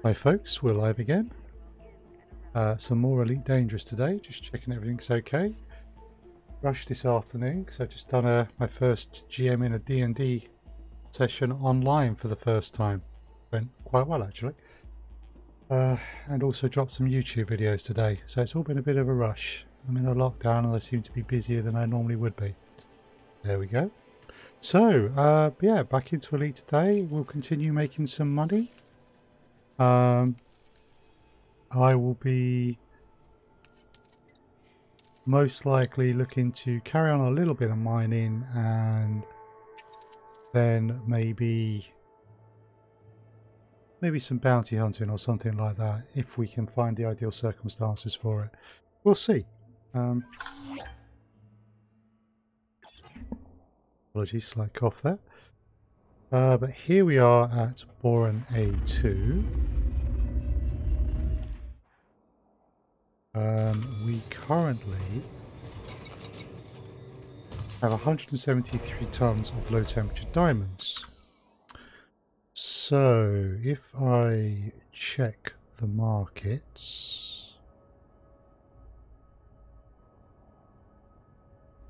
Hi folks, we're live again. Some more Elite Dangerous today, just checking everything's okay. Rushed this afternoon because I've just done my first GM in a D&D session online for the first time. Went quite well actually. And also dropped some YouTube videos today, so it's all been a bit of a rush. I'm in a lockdown and I seem to be busier than I normally would be. There we go. So, yeah, back into Elite today. We'll continue making some money. I will be most likely looking to carry on a little bit of mining and then maybe some bounty hunting or something like that if we can find the ideal circumstances for it. We'll see. Apologies, slight cough there. But here we are at Boron A2. We currently have 173 tons of low temperature diamonds. So if I check the markets,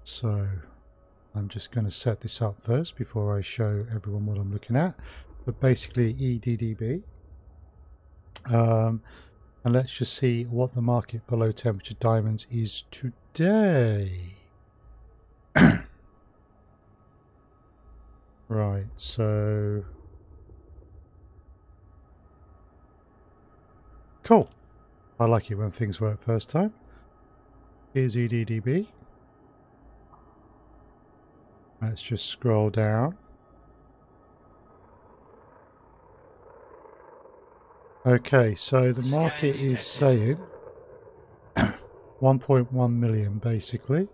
so I'm just going to set this up first before I show everyone what I'm looking at, but basically EDDB. And let's just see what the market for low temperature diamonds is today. Right, so cool. I like it when things work first time. Here's EDDB. Let's just scroll down. Okay, so the market is saying 1.1 million basically.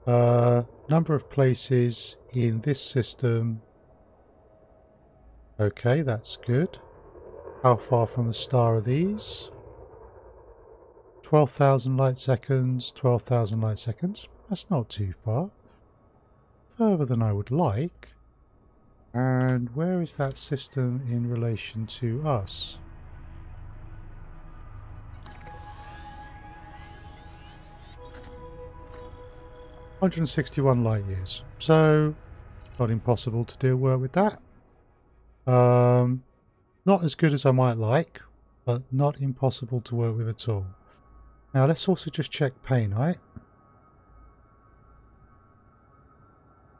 Number of places in this system. Okay, that's good. How far from the star are these? 12,000 light seconds, 12,000 light seconds. That's not too far. Further than I would like. And where is that system in relation to us? (161 light years). So, not impossible to do work with that. Not as good as I might like, but not impossible to work with at all. Now let's also just check Paynite.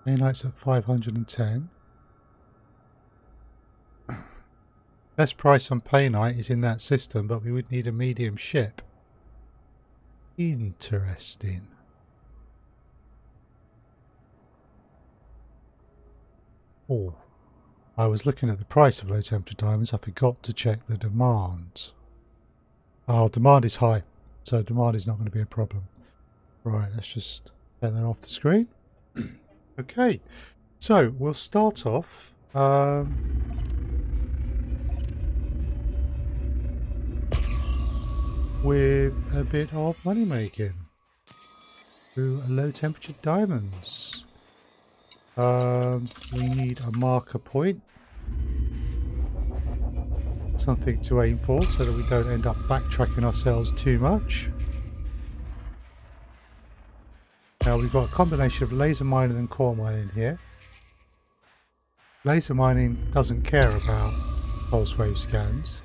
Paynite's at 510. Best price on Paynite is in that system, but we would need a medium ship. Interesting. Oh, I was looking at the price of low temperature diamonds. I forgot to check the demand. Oh, demand is high, so demand is not going to be a problem. Right, let's just get that off the screen. Okay, so we'll start off. With a bit of money making through low temperature diamonds. We need a marker point, something to aim for so that we don't end up backtracking ourselves too much. Now we've got a combination of laser mining and core mining here. Laser mining doesn't care about pulse wave scans.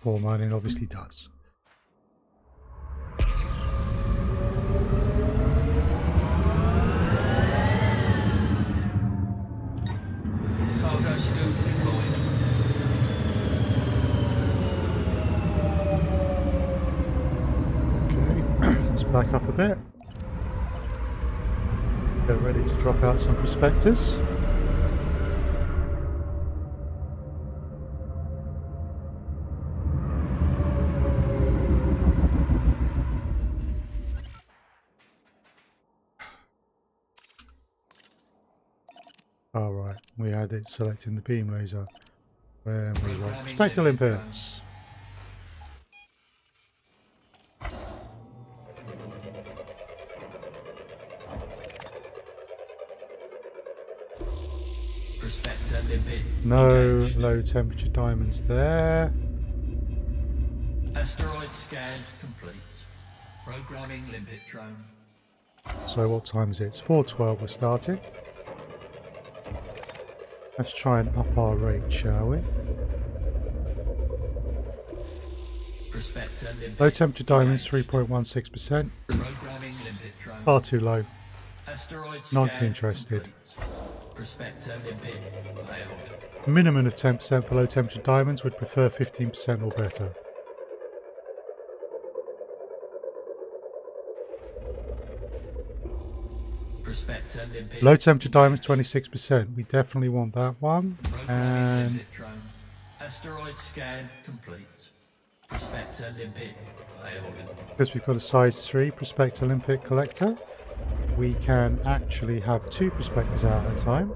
Core mining obviously does. Cargo scoop deployed. Okay, let's back up a bit. Get ready to drop out some prospectors. Alright, we had it selecting the beam laser. Where we go. Prospector limpets. Prospector limpet. No Engaged. low temperature diamonds there. Asteroid scan complete. Programming limpet drone. So what time is it? It's 4:12 we're starting. Let's try and up our rate, shall we? Prospector limpet. Low temperature diamonds, engaged. 3.16%. Programming limpet drone. Far too low. Asteroid Not scan interested. complete. Prospector limpet failed. Minimum of 10% for low temperature diamonds, would prefer 15% or better. Prospector limpet. Low temperature diamonds, engaged. 26%. We definitely want that one. Programming And limpet drone. Asteroid scan complete. Prospector limpet failed. because we've got a size 3 Prospector Olympic collector, we can actually have 2 Prospectors out at a time.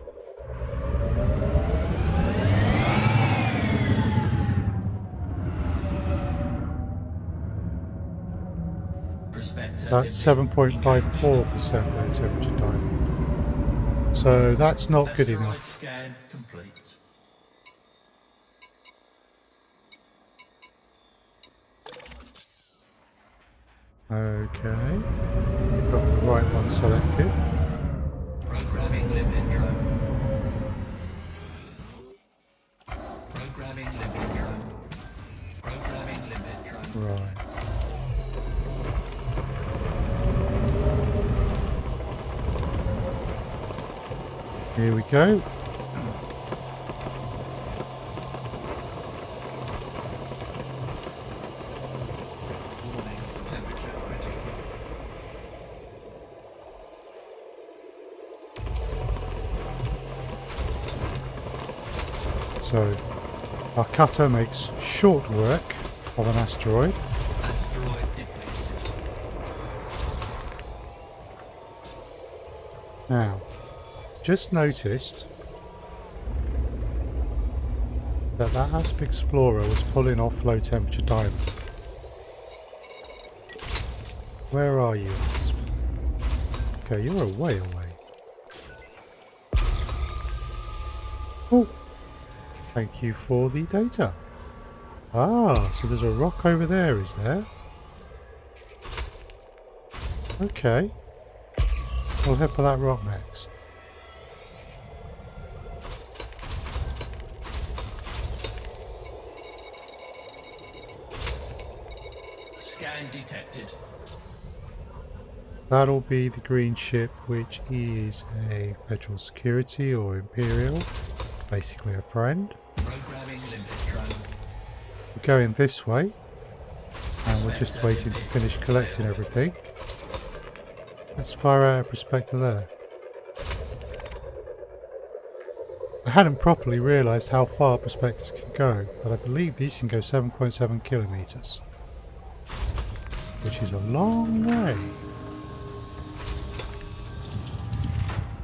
Prospector That's limpet 7.54% low temperature diamond. So that's not good Asteroid enough. scan complete. Okay. We've got the right one selected. Programming limpet drone. Programming limpet drone. Programming limpet drone. Right. Here we go. Warning, temperature critical. So our cutter makes short work of an asteroid. Asteroid depleted. Now, just noticed that Asp Explorer was pulling off low temperature diamond. Where are you, Asp? Okay, you're way away. Oh, thank you for the data. Ah, so there's a rock over there, is there? Okay. We'll head for that rock next. Scan detected. That'll be the green ship, which is a Federal Security or Imperial, basically a friend. Programming limpet drone. We're going this way, and we're just waiting to finish collecting everything. Let's fire out a prospector there. I hadn't properly realised how far prospectors can go, but I believe these can go 7.7 kilometres, which is a long way.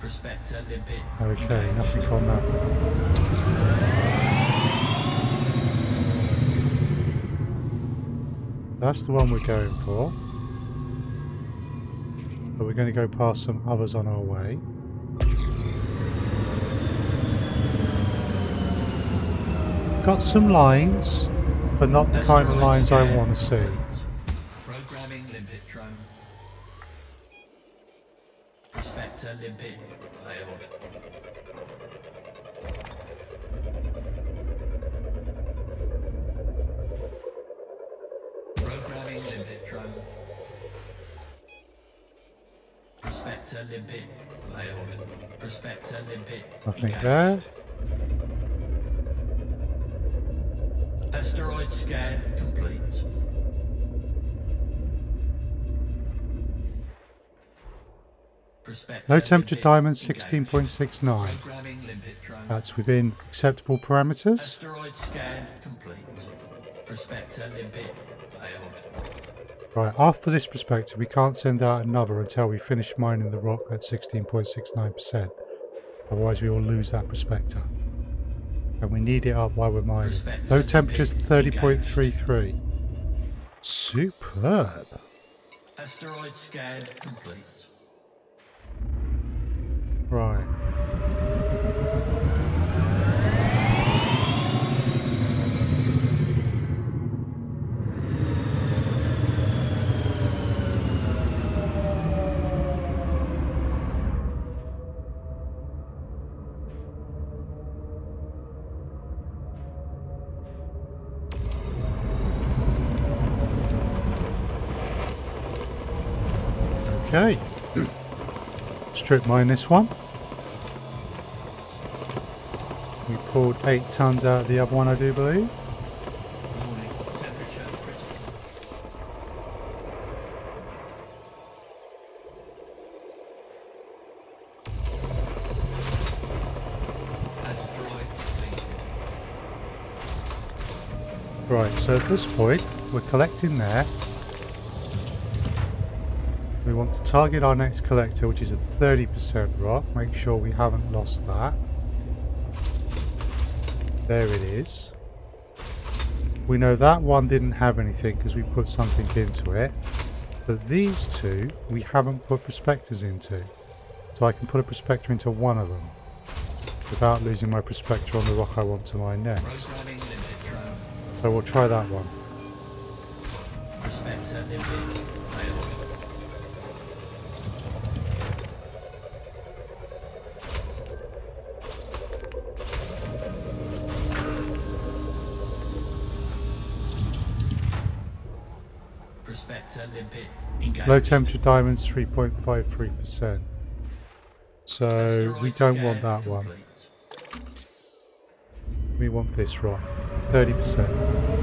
Prospector limpet. Okay, nothing on that one. That's the one we're going for. But we're going to go past some others on our way. Got some lines, but not the kind of lines I want to see. Programming limpet drone. Prospector limpet failed. Programming limpet drone. Prospector limpet failed. Prospector limpet. Nothing engaged. there. Asteroid scan complete. Prospector No temperature limpet diamonds, engaged. 16.69. Programming limpet drone. That's within acceptable parameters. Asteroid scan complete. Prospector limpet failed. Right, after this prospector, we can't send out another until we finish mining the rock at 16.69%. Otherwise, we will lose that prospector. And we need it up while we're mining. Prospector Low temperatures, limpet 30.33. Superb. Asteroid scan complete. Right. Okay. Strip mine this one. We pulled 8 tons out of the other one, I do believe. Warning, temperature critical. Asteroid depleted. Right, so at this point, we're collecting there. We want to target our next collector, which is a 30% rock. Make sure we haven't lost that. There it is. We know that one didn't have anything because we put something into it. But these two, we haven't put prospectors into. So I can put a prospector into one of them without losing my prospector on the rock I want to mine next. Programming limit drone. So we'll try that one. Prospector limit failed. Prospector limpet engaged. Low temperature diamonds 3.53%. So we don't want that one. Complete. We want this rock. 30%.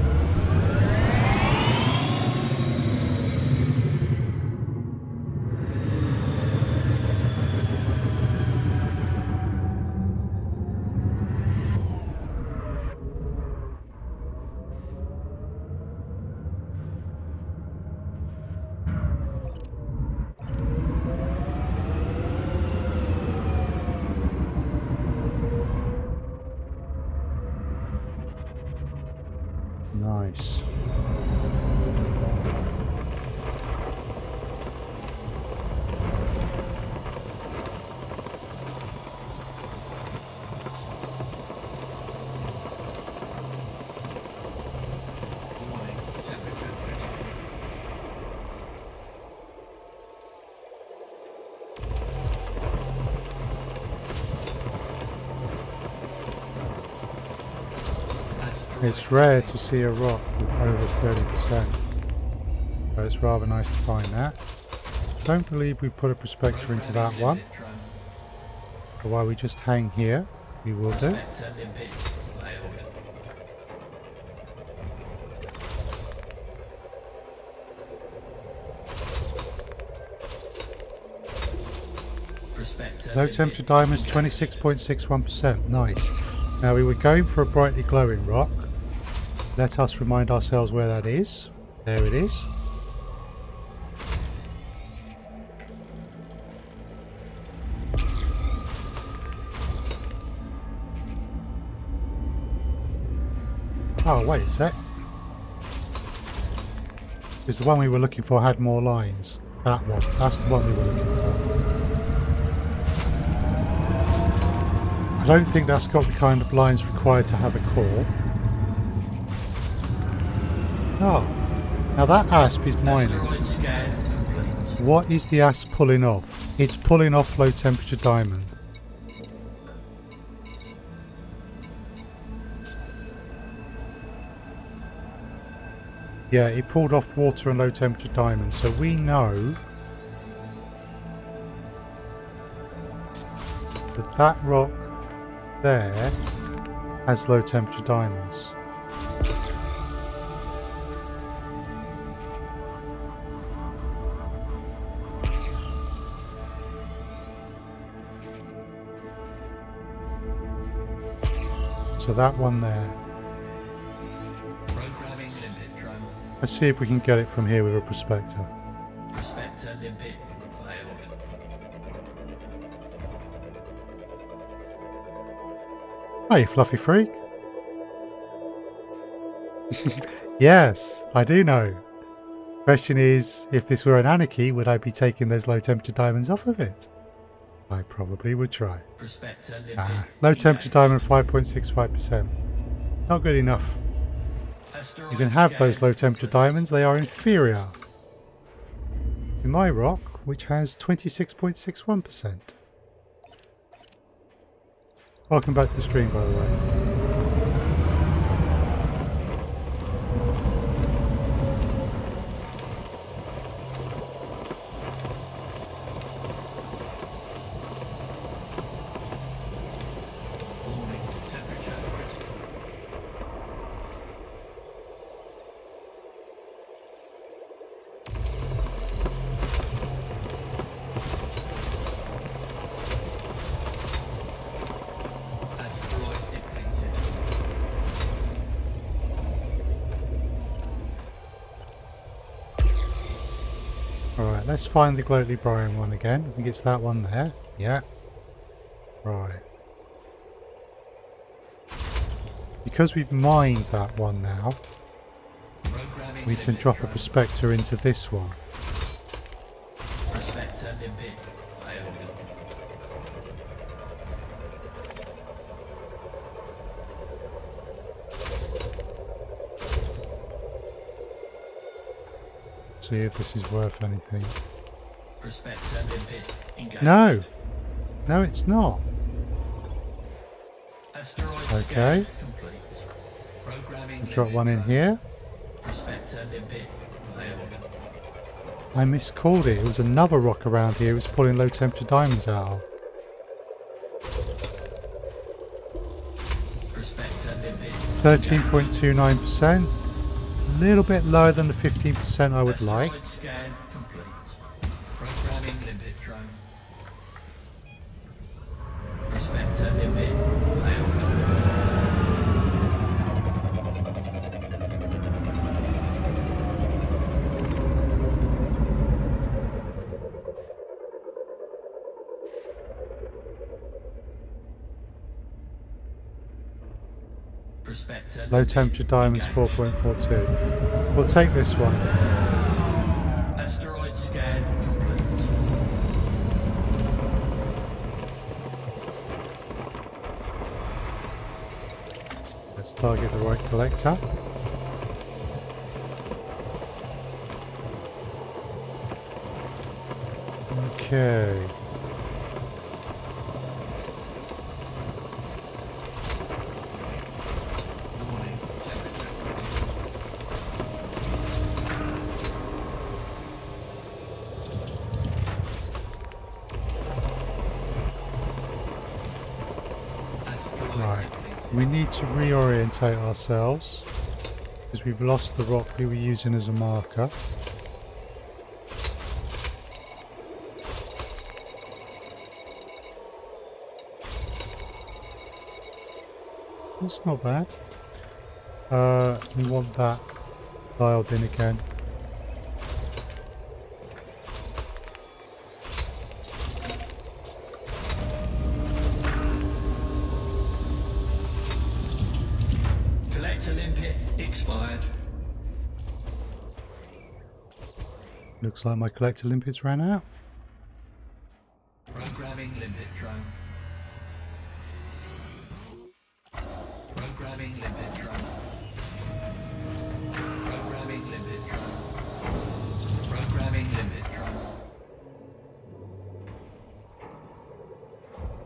Nice. Warning, temperature critical. Asteroid It's rare to see a rock with over 30%. So it's rather nice to find that. Don't believe we put a prospector into that one. limit drone. But while we just hang here, we will do. Prospector limpet failed. Prospector Low limpet temperature diamonds engaged. 26.61%. Nice. Now we were going for a brightly glowing rock. Let us remind ourselves where that is. There it is. Oh, wait a sec. Because the one we were looking for had more lines. That one. That's the one we were looking for. I don't think that's got the kind of lines required to have a core. Oh. Now that asp is mining. Asteroid scan complete. What is the asp pulling off? It's pulling off low temperature diamond. Yeah, it pulled off water and low temperature diamonds, so we know that that rock there has low temperature diamonds. So that one there. Programming limpet drone. Let's see if we can get it from here with a prospector. Prospector limpet failed. Hey, fluffy freak. Yes, I do know. Question is, if this were an anarchy, would I be taking those low temperature diamonds off of it? I probably would try. Prospector limpet Low temperature engaged. diamond 5.65%. Not good enough. Asteroid You can have scan those low temperature complete. diamonds, they are inferior. In my rock, which has 26.61%. Welcome back to the stream, by the way. Right, let's find the Glotely Brian one again. I think it's that one there. Yeah. Right. Because we've mined that one now, we can drop a prospector into this one. Prospector limpet failed. See if this is worth anything. Prospector limpet engaged. No! No, it's not. Asteroid Okay. scan complete. Programming Drop limpet one in drone. here. Prospector limpet failed. I miscalled it. It was another rock around here. It was pulling low temperature diamonds out of. Prospector limpet 13.29%. A little bit lower than the 15% I would like. Asteroid scan complete. Programming limpet drone. Prospector limpet failed. Prospector Low limpet temperature diamonds engaged. 4.42. We'll take this one. Asteroid scan complete. Let's target the right collector. Okay. Warning. Asteroid Right. depleted. We need to reorientate ourselves because we've lost the rock we were using as a marker. That's not bad. We want that dialed in again. Collector limpet expired. Looks like my collector limpets ran out. Programming limpet drone. Programming limpet drone. Programming limpet drone. Programming limpet drone.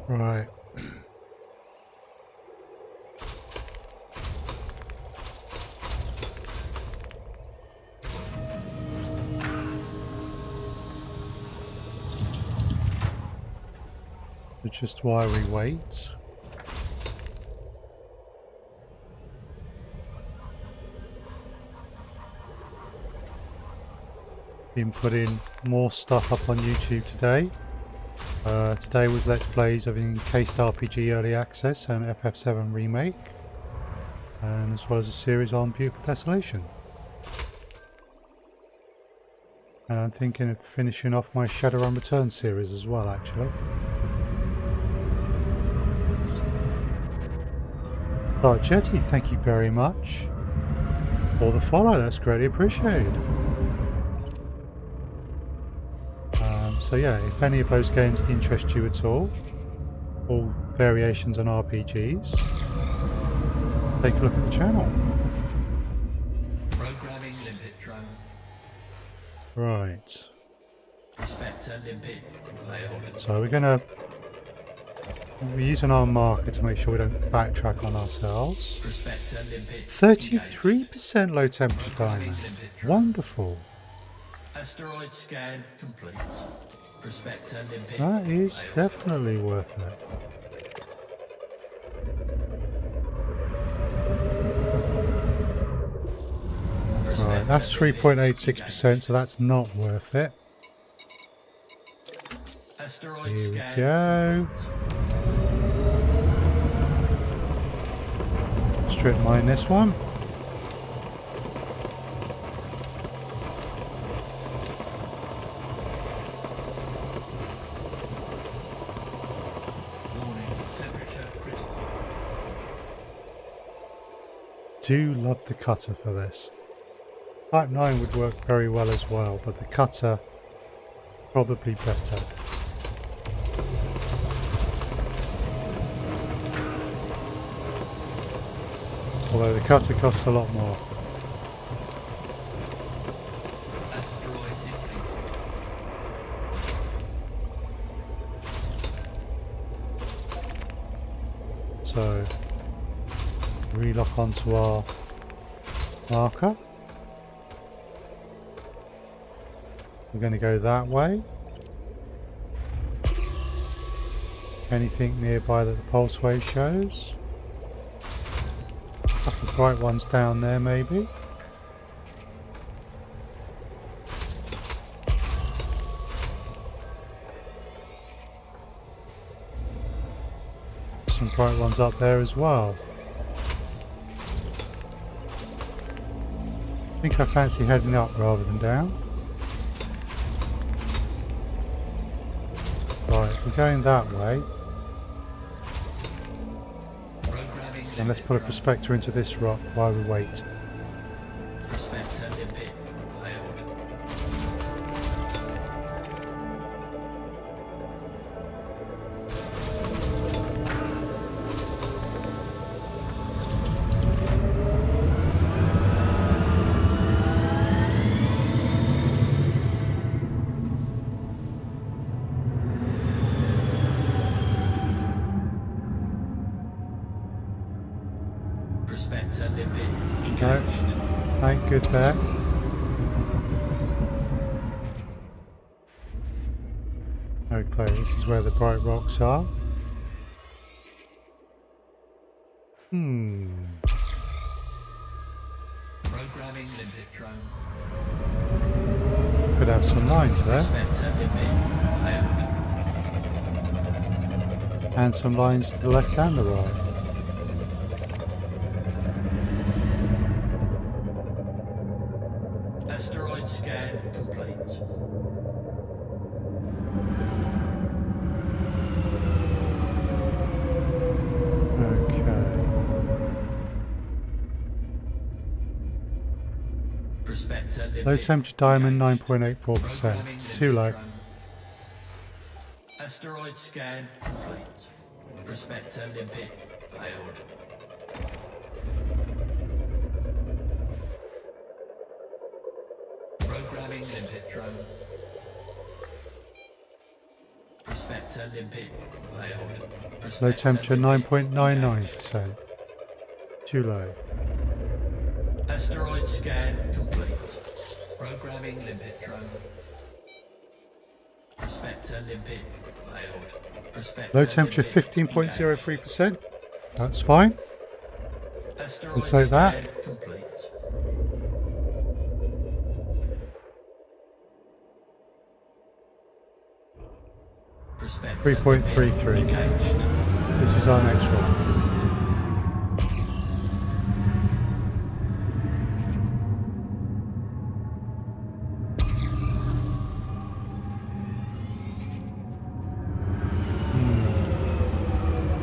Right. Just while we wait. Been putting more stuff up on YouTube today. Today was Let's Plays of Encased RPG Early Access and FF7 Remake, and as well as a series on Beautiful Desolation. And I'm thinking of finishing off my Shadowrun Return series as well, actually. Dark Jetty, thank you very much for the follow, that's greatly appreciated. So yeah, if any of those games interest you at all variations on RPGs, take a look at the channel. Programming limpet drone. Right, Prospector limpet failed. so we're using our marker to make sure we don't backtrack on ourselves. Prospector limpet 33% low temperature Programming diamond. limpet drone. Wonderful. Asteroid scan complete. Prospector limpet That is failed. definitely worth it. Right, that's 3.86%, so that's not worth it. Asteroid Here we scan go. complete. Strip mine this one. Do love the cutter for this. Type 9 would work very well as well, but the cutter probably better. Although the cutter costs a lot more. Asteroid depleted. So, relock onto our marker. We're going to go that way. Anything nearby that the pulse wave shows? A couple of bright ones down there maybe. Some bright ones up there as well. I think I fancy heading up rather than down. Right, we're going that way. And let's put a prospector into this rock while we wait. Prospector limpet failed. Prospector limpet engaged. Ain't good there. Okay, this is where the bright rocks are. Programming limpet drone. Could have some lines there. Prospector limpet failed. And some lines to the left and the right. Asteroid scan complete. Okay. Prospector limpet Low temperature diamond engaged. 9.84%. Programming Too low. limpet drone. Asteroid scan complete. Prospector limpet failed. Programming limpet drone. Prospector limpet failed. Low Prospector temperature limpet 9.99%. Too low. engaged. Asteroid scan complete. Programming limpet drone. Prospector limpet failed. Prospector Low temperature limpet engaged. 15.03%. That's fine. Asteroid We'll take that. scan complete. Prospector 3.33. limpet engaged. This is our next rock.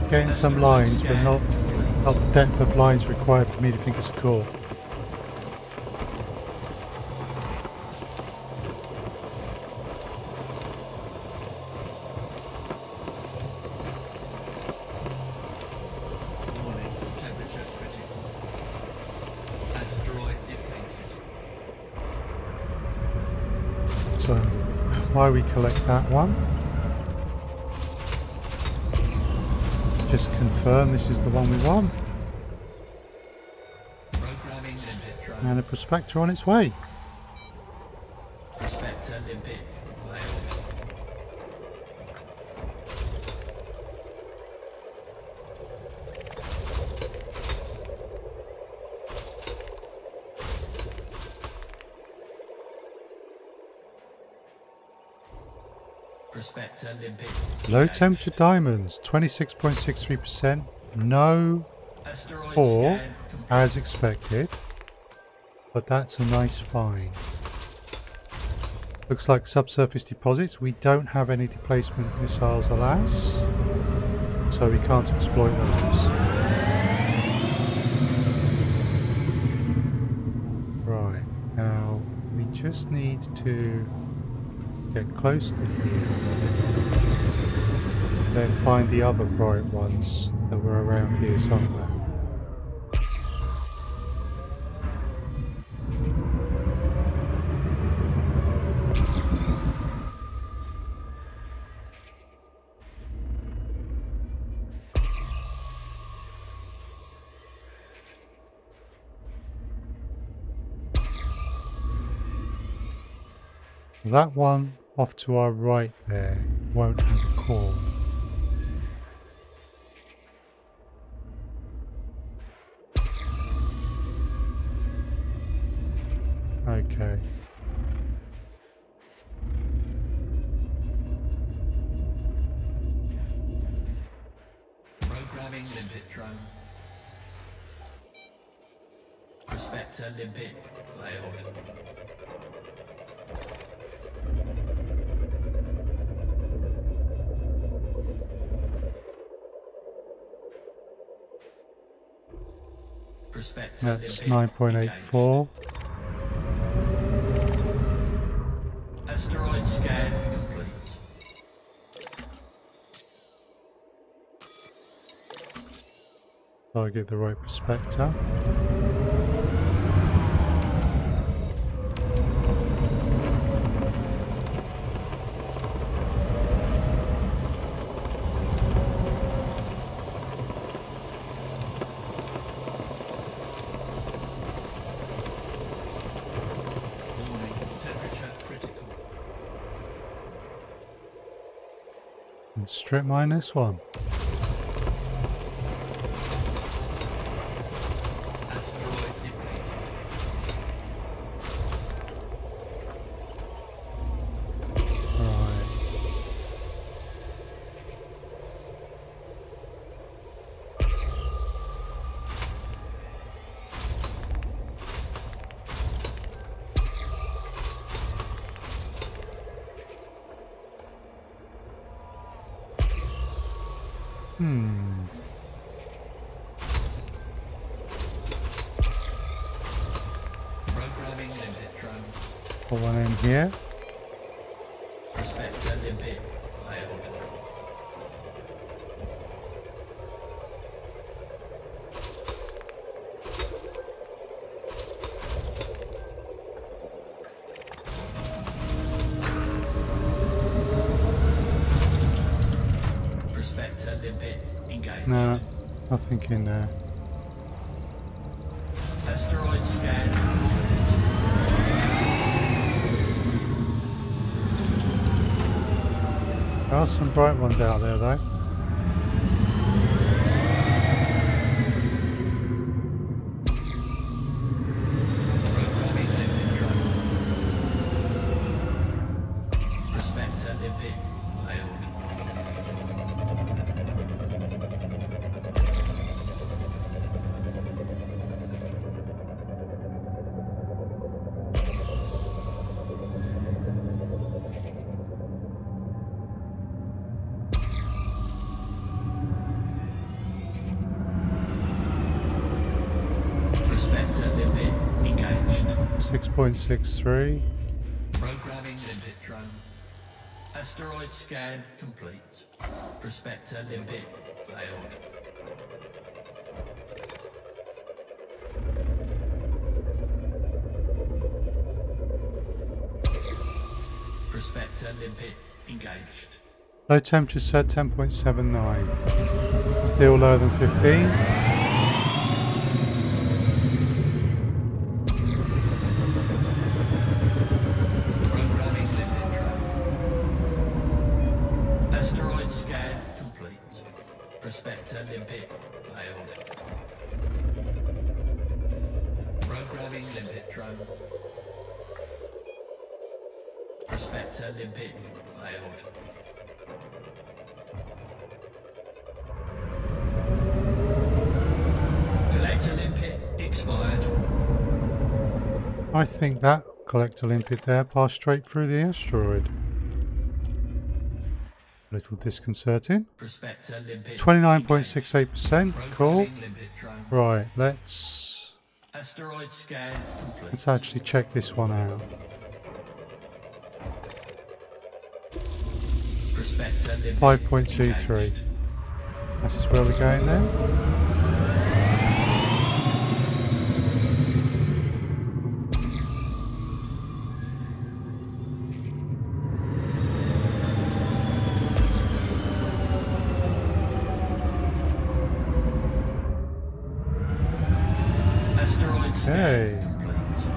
Getting some lines, but not the depth of lines required for me to think it's cool. Warning, temperature critical. Asteroid depleted. So, why we collect that one? Just confirm this is the one we want. Programming limpet drone. And a prospector on its way. Prospector limpet failed. Prospector limpet Low engaged. temperature diamonds, 26.63%. No Asteroid ore, scan complete. as expected. But that's a nice find. Looks like subsurface deposits. We don't have any displacement missiles, alas. So we can't exploit those. just need to get close to here, then find the other bright ones that were around here somewhere. That one off to our right there won't have a core. Okay. Programming limpet drone. Prospector limpet failed. Prospector That's limpet 9.84. Asteroid scan complete. So I get the right prospector. Warning, temperature critical. And strip mine this one. Asteroid depleted. Right. Programming limpet drone. Put one in here. Prospector limpet failed. Prospector limpet engaged. No, nothing in there. Asteroid scan complete. There are some bright ones out there though. Programming limpet drone. Prospector limpet failed. Prospector limpet engaged. 6.63. Programming limpet drone. Asteroid scan complete. Prospector limpet failed. Prospector limpet engaged. Low temperature set 10.79. Still lower than 15. Programming limpet drone. Asteroid scan complete. Prospector limpet failed. Programming limpet drone. Prospector limpet failed. Collector limpet expired. I think that collector limpet there passed straight through the asteroid. A little disconcerting. Prospector limpet 29.68%. Cool. Programming limpet drone. Right, let's Asteroid scan complete. actually check this one out. Prospector limpet 5.23. engaged. This is where we're going then. Asteroid scan Okay. complete.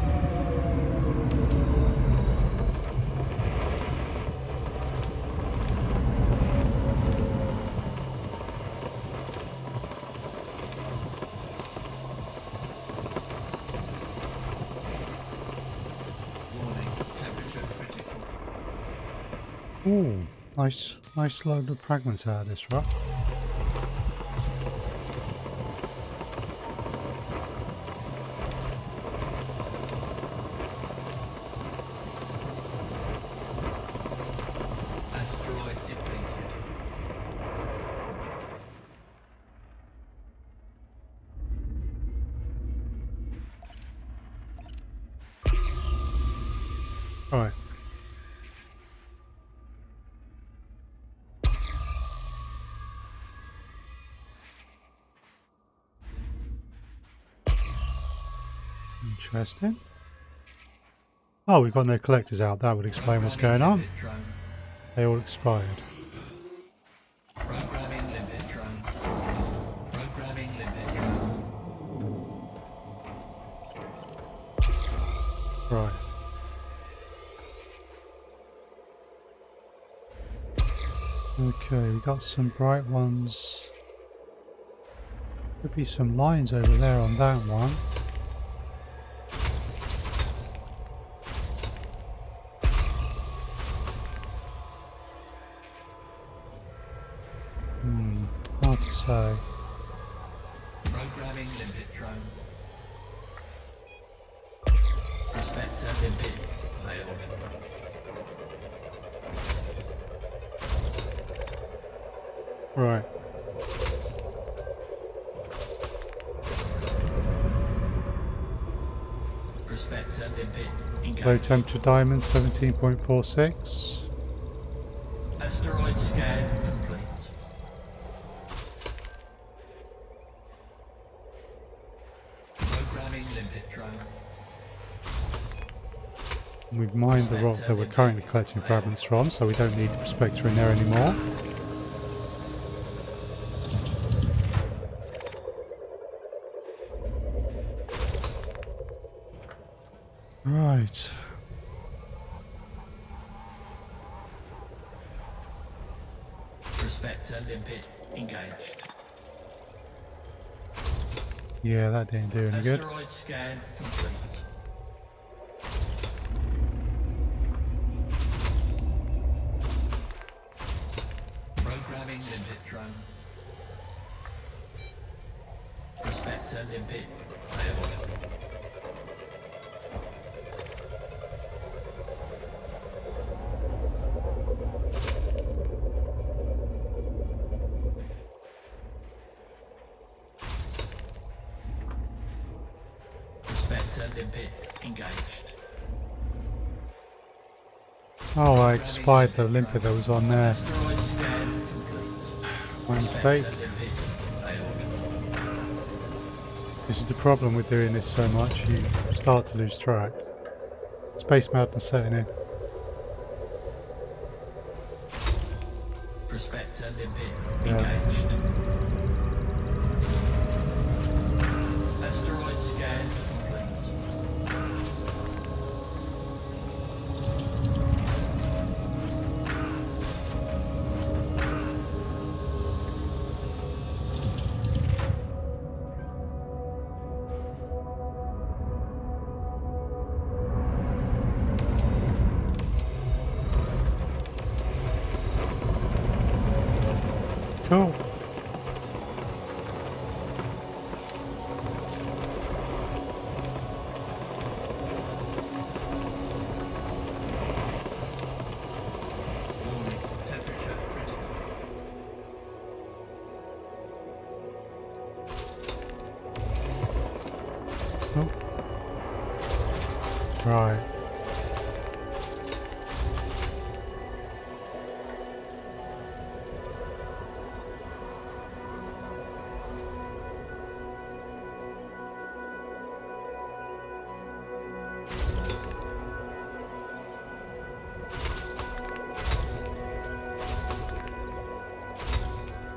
Warning, temperature critical. Ooh, nice load of fragments out of this rock. Asteroid depleted. Alright. Interesting. Oh, we've got no collectors out. That would explain what's going on. Limpet drone. They all expired. Programming limpet drone. Programming limpet drone. Right. Okay, we got some bright ones. Could be some lines over there on that one. Hard to say. Programming limpet drone. Prospector limpet failed. Right. Prospector limpet engaged. Low temperature diamond 17.46. Asteroid scan complete. Programming limpet drone. We've mined the rock that we're currently collecting fragments from, so we don't need the prospector in there anymore. Right. Prospector limpet engaged. Yeah, that didn't do any good. Asteroid scan complete. Programming limpet drone. Prospector limpet failed. Prospector limpet engaged. Oh, I expired the limpet that was on there. Asteroid scan complete. My mistake. Prospector limpet failed. This is the problem with doing this so much, you start to lose track. Space madness setting in. Prospector limpet Yeah. engaged. Asteroid scan complete. Cool. Warning, temperature critical. Oh. Right.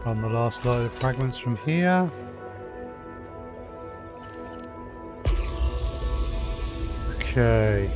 On the last load of fragments from here. Okay.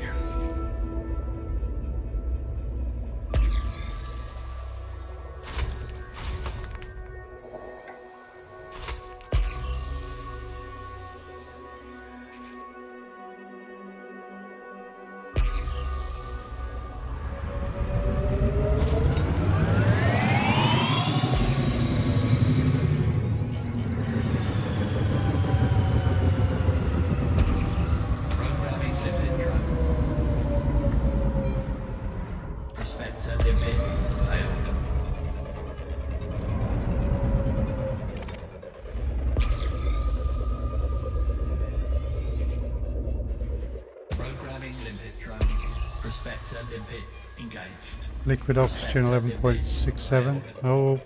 Liquid oxygen 11.67. Oh,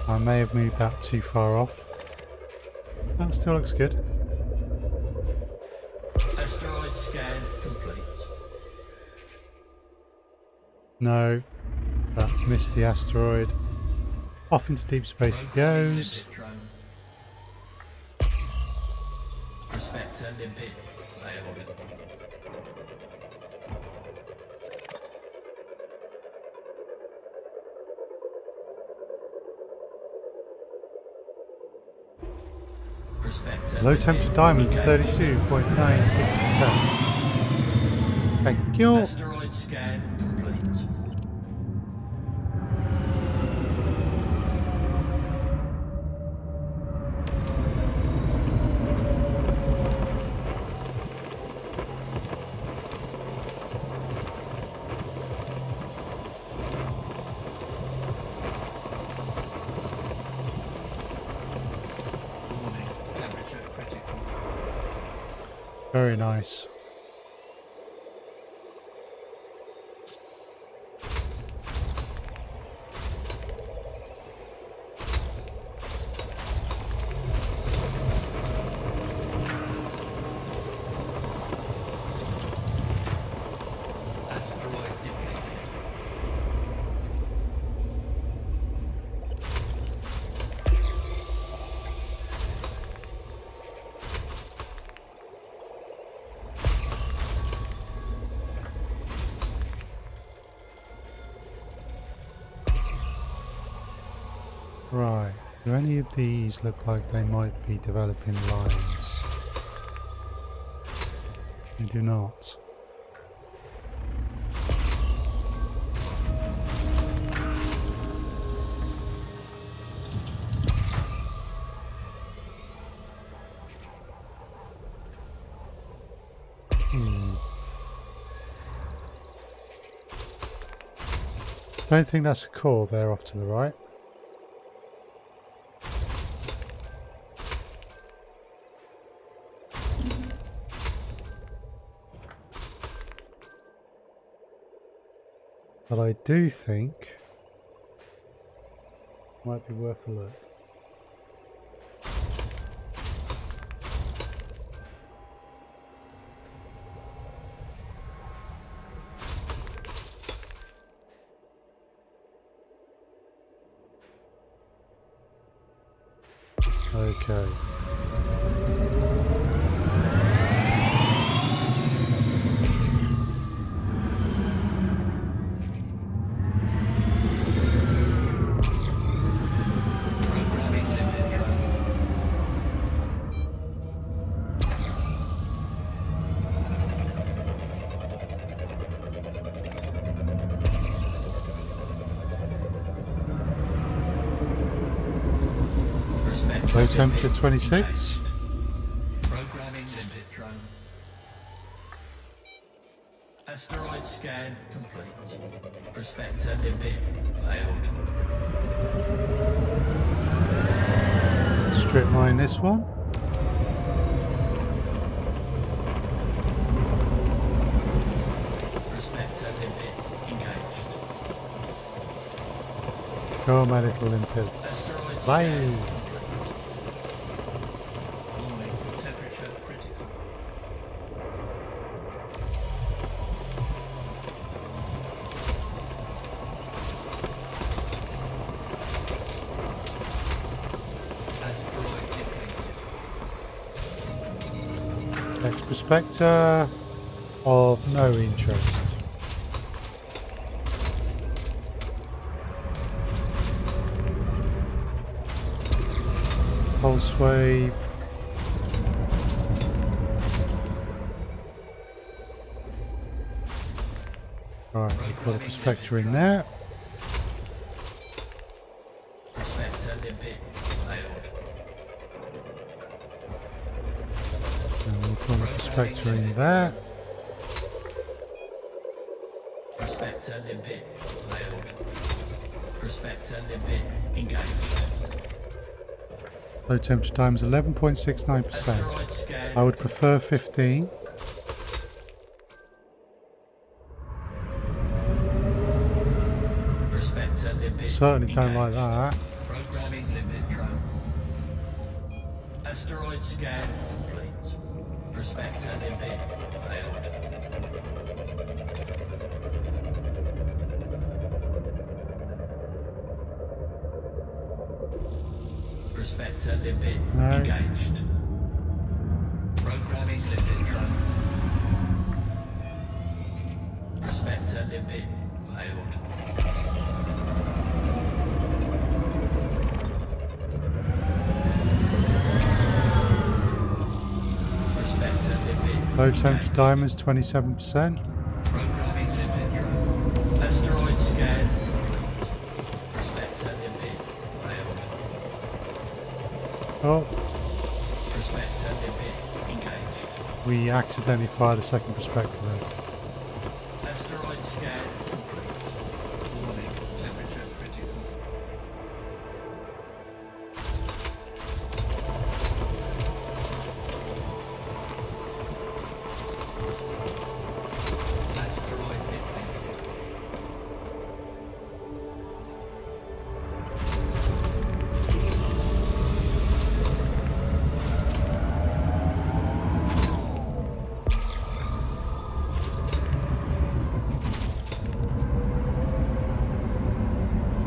I may have moved that too far off. That still looks good. Asteroid scan complete. No, that missed the asteroid. Off into deep space it goes. Prospector limpet failed. Low temperature diamonds 32.96%. Thank you. Asteroid scan complete. Very nice. Asteroid depleted. Right. Do any of these look like they might be developing lines? They do not. Don't think that's a core there off to the right. But I do think it might be worth a look. Okay. Low temperature 26. Programming limpet drone. Asteroid scan complete. Prospector limpet failed. Strip mine this one. Prospector limpet engaged. Go on, my little limpets. Bye. Next prospector of no interest. Pulse wave. Right, we've got a prospector in there. Prospector limpet failed. And we've got a prospector in there. Prospector limpet failed. Prospector limpet engaged. Low temperature time is 11.69%. Asteroid scan. I would prefer 15. Prospector limpet Certainly don't like engaged. that. Programming limpet drone. Asteroid scan complete. Prospector limpet failed. Prospector limpet No. engaged. Programming limpet drone. Prospector limpet failed. Prospector limpet Low temperature engaged. time is 27%. Programming limpet drone. Asteroid scan complete. Prospector limpet failed. Oh, Prospector limpet engaged. we accidentally fired a second prospector there. Asteroid scan complete. Warning, temperature critical. Asteroid depleted.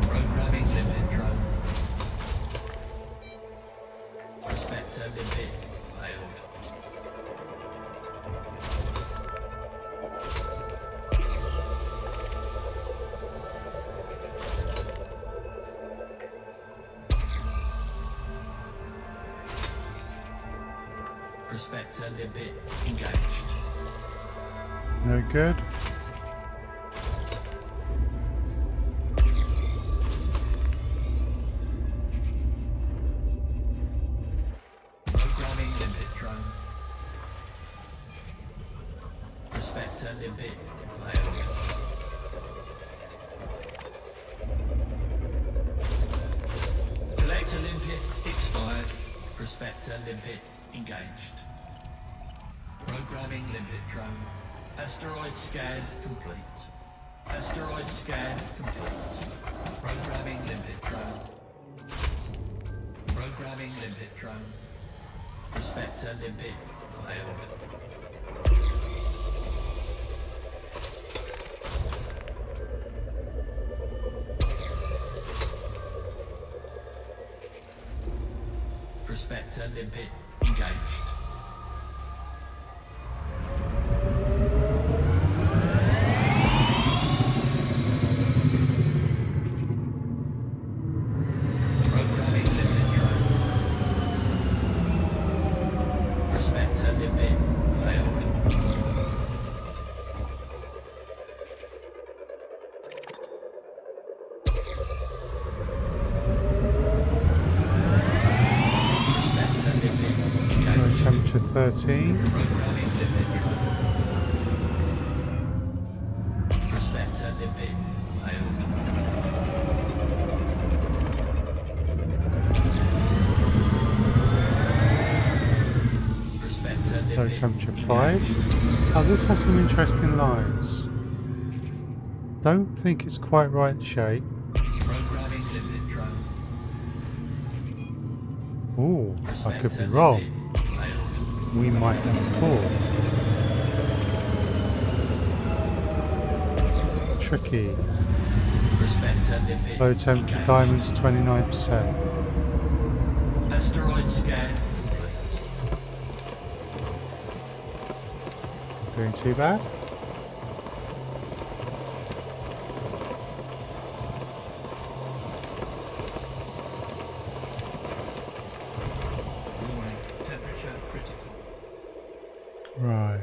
Programming limpet drone. Prospector limpet failed. Prospector limpet engaged. No good. Programming limpet drone. Prospector limpet failed. Collector limpet expired. Prospector limpet engaged. Programming limpet drone. Asteroid scan complete. Asteroid scan complete. Programming limpet drone. Programming limpet drone. Prospector limpet failed. Prospector limpet engaged. Programming limpet drone. Prospector limpet failed. Prospector limpet Low engaged. temperature 13. Programming limpet drone. Prospector limpet failed. Prospector Low limpet temperature engaged. 5. Oh, this has some interesting lines. Don't think it's quite right shape. Programming limpet drone. Ooh, I could be Prospector wrong. limpet failed. We might have caught. Tricky. Prospector limpet Low temperature engaged. diamonds 29%. Asteroid scan complete. doing too bad. Warning, temperature critical. Right.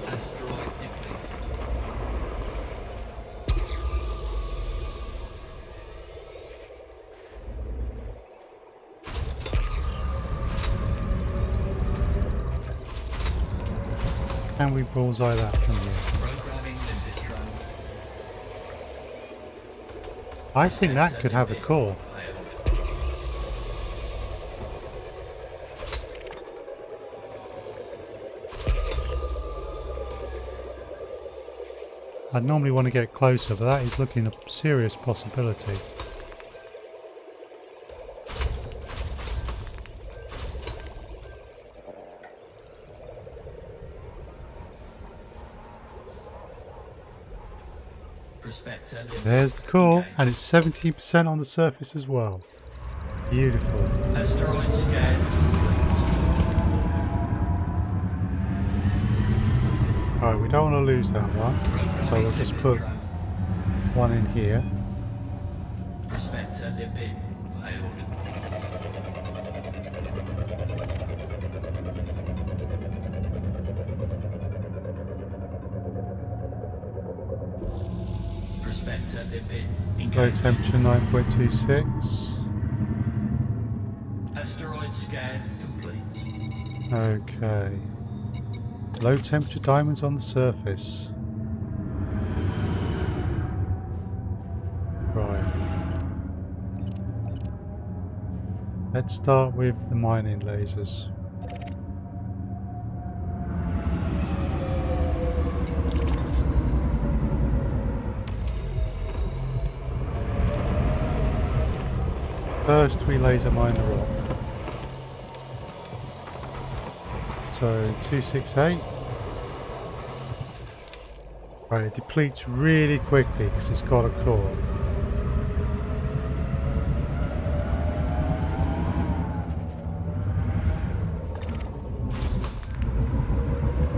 Asteroid depleted. Can we bullseye that from here? Programming limpet drone. I think that could have a core. Failed. I'd normally want to get closer, but that is looking a serious possibility. Prospector limpet. There's the core, engaged. and it's 17% on the surface as well. Beautiful. Asteroid scan complete. Alright, we don't want to lose that one, so we'll just put Drone. one in here. Prospector limpet failed. Prospector limpet Low engaged. temperature 9.26. Asteroid scan complete. Okay. Low temperature diamonds on the surface. Right. Let's start with the mining lasers. First we laser mine the rock. So 268. Right, it depletes really quickly because it's got a core.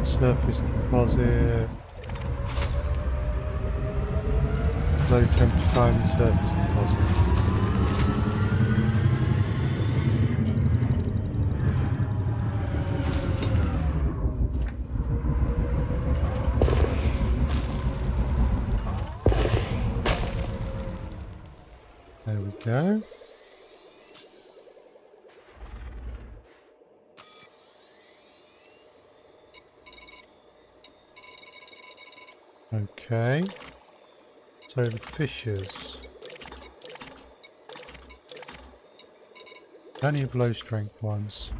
Surface deposit. Low temperature diamond surface deposit. There we go. Okay. So the fissures. Plenty of low strength ones.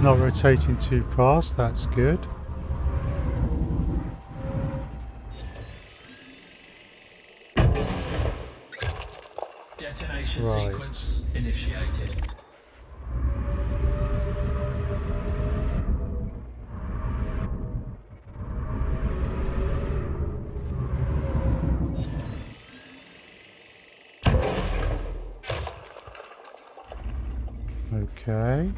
Not rotating too fast, that's good. Detonation Right. sequence initiated. Okay.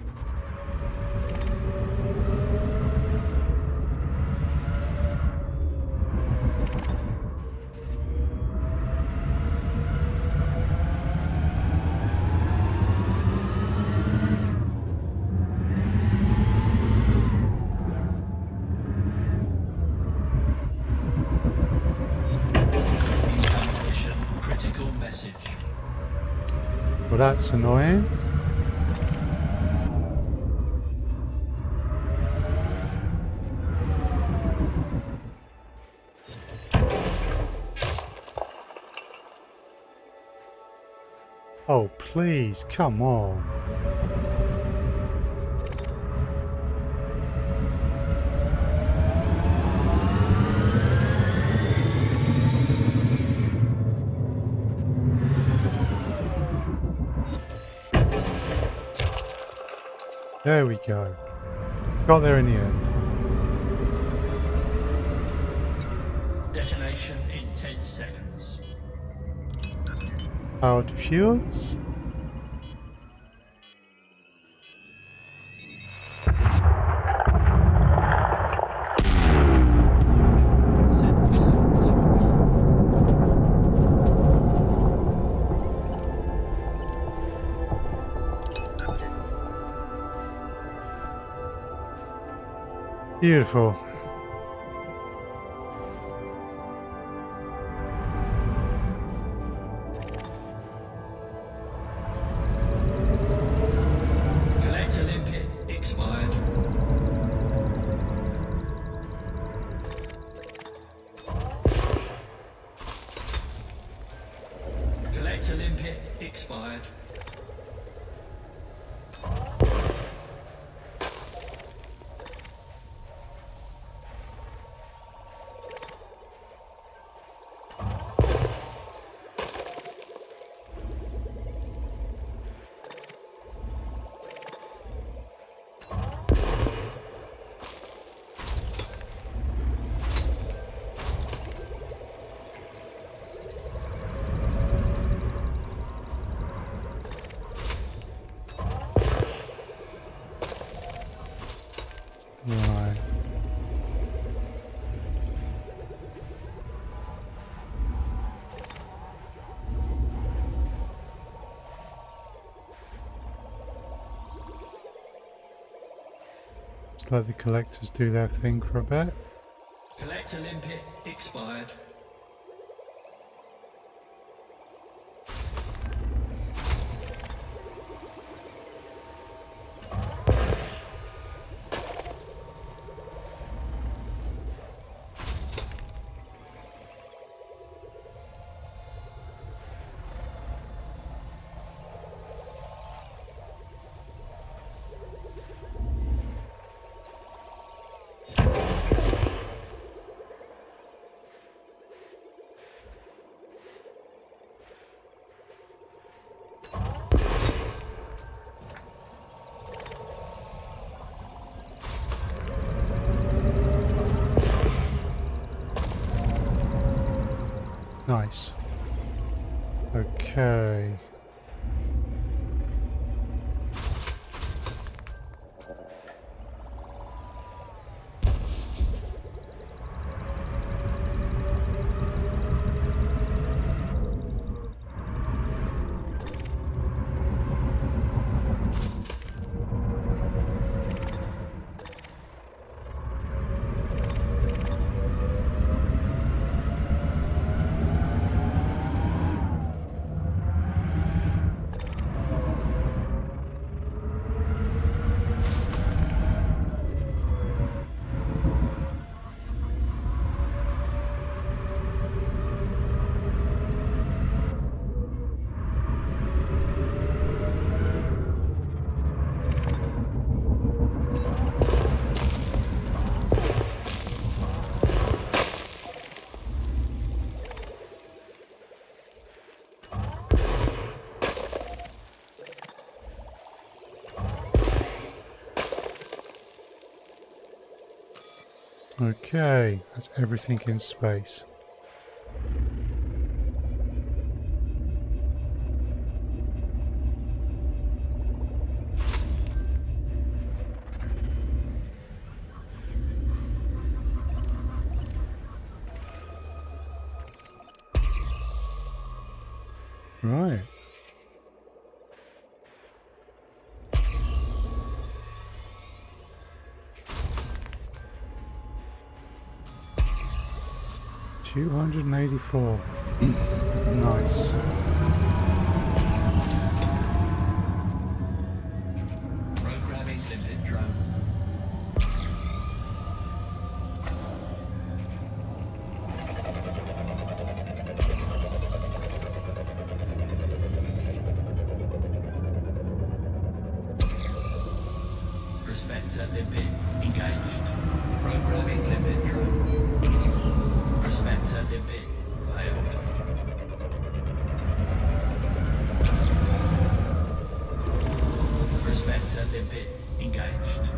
Incoming mission critical message. Well, that's annoying. Oh, please, come on. There we go. Got there in the end. Detonation in 10 seconds. Power to shields. Beautiful. Collector limpet expired. Collector limpet expired. Right. Just let the collectors do their thing for a bit. Collector limpet expired. Nice. Okay. Okay, that's everything in space. Right. $284. Nice. Programming limpet drone. Prospector limpet engaged. Programming limpet drone. Prospector limpet failed. Prospector limpet engaged.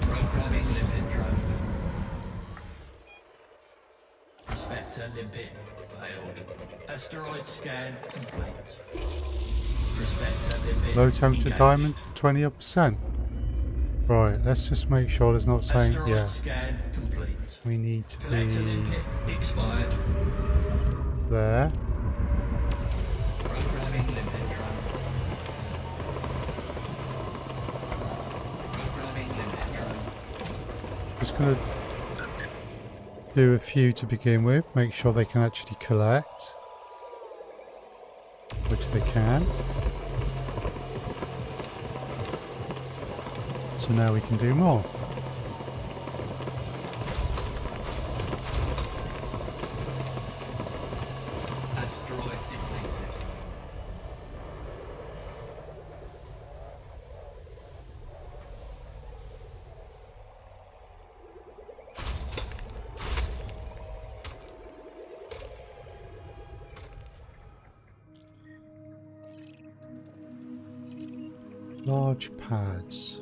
Programming limpet drone. Prospector limpet failed. Asteroid scan complete. Prospector limpet Low temperature engaged. diamond, 20%. Right, let's just make sure there's not saying, Asteroid yeah, scan complete. we need to Collector be limpet expired. there. Programming limpet drone. Programming limpet drone. Just going to do a few to begin with, make sure they can actually collect, which they can. So now we can do more. Asteroid depleted. Large pads.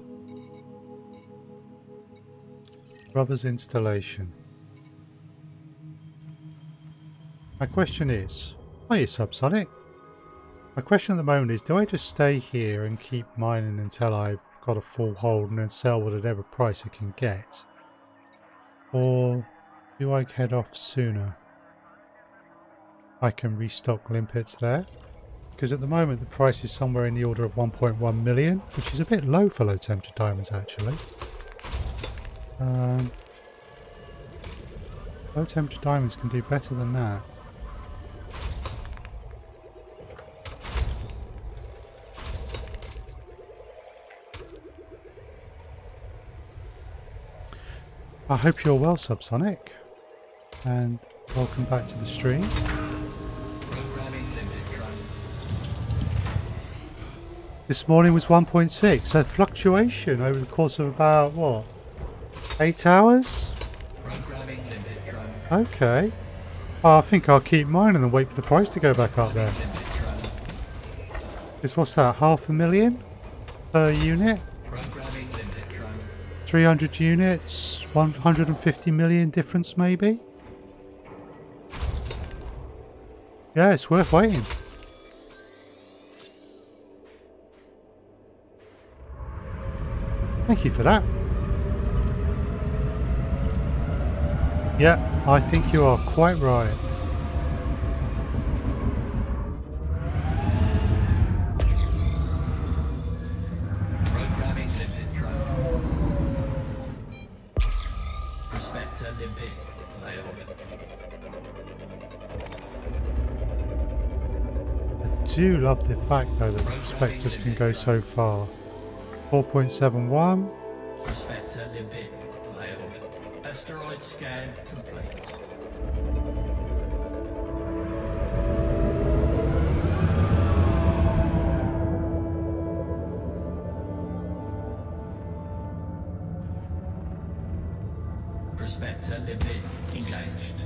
Brothers installation. My question is, are you Subsonic? My question at the moment is, do I just stay here and keep mining until I've got a full hold and then sell at whatever price I can get? Or do I head off sooner? I can restock limpets there. Because at the moment the price is somewhere in the order of 1.1 million, which is a bit low for low temperature diamonds actually. Low temperature diamonds can do better than that. I hope you're well, Subsonic, and welcome back to the stream. Programming limit drone. This morning was 1.6, so fluctuation over the course of about, what, 8 hours? Programming limit drone. Okay. Oh, I think I'll keep mining and wait for the price to go back up there. Limit drone. Because what's that, $500,000 per unit? Programming limit drone. 300 units, 150 million difference maybe? Yeah, it's worth waiting. Thank you for that. Yeah, I think you are quite right. Programming limit drone. Prospector limpet failed. I do love the fact though that prospectors can go so far. 4.71. Prospector limpet failed. Asteroid scan complete. Prospector limpet engaged.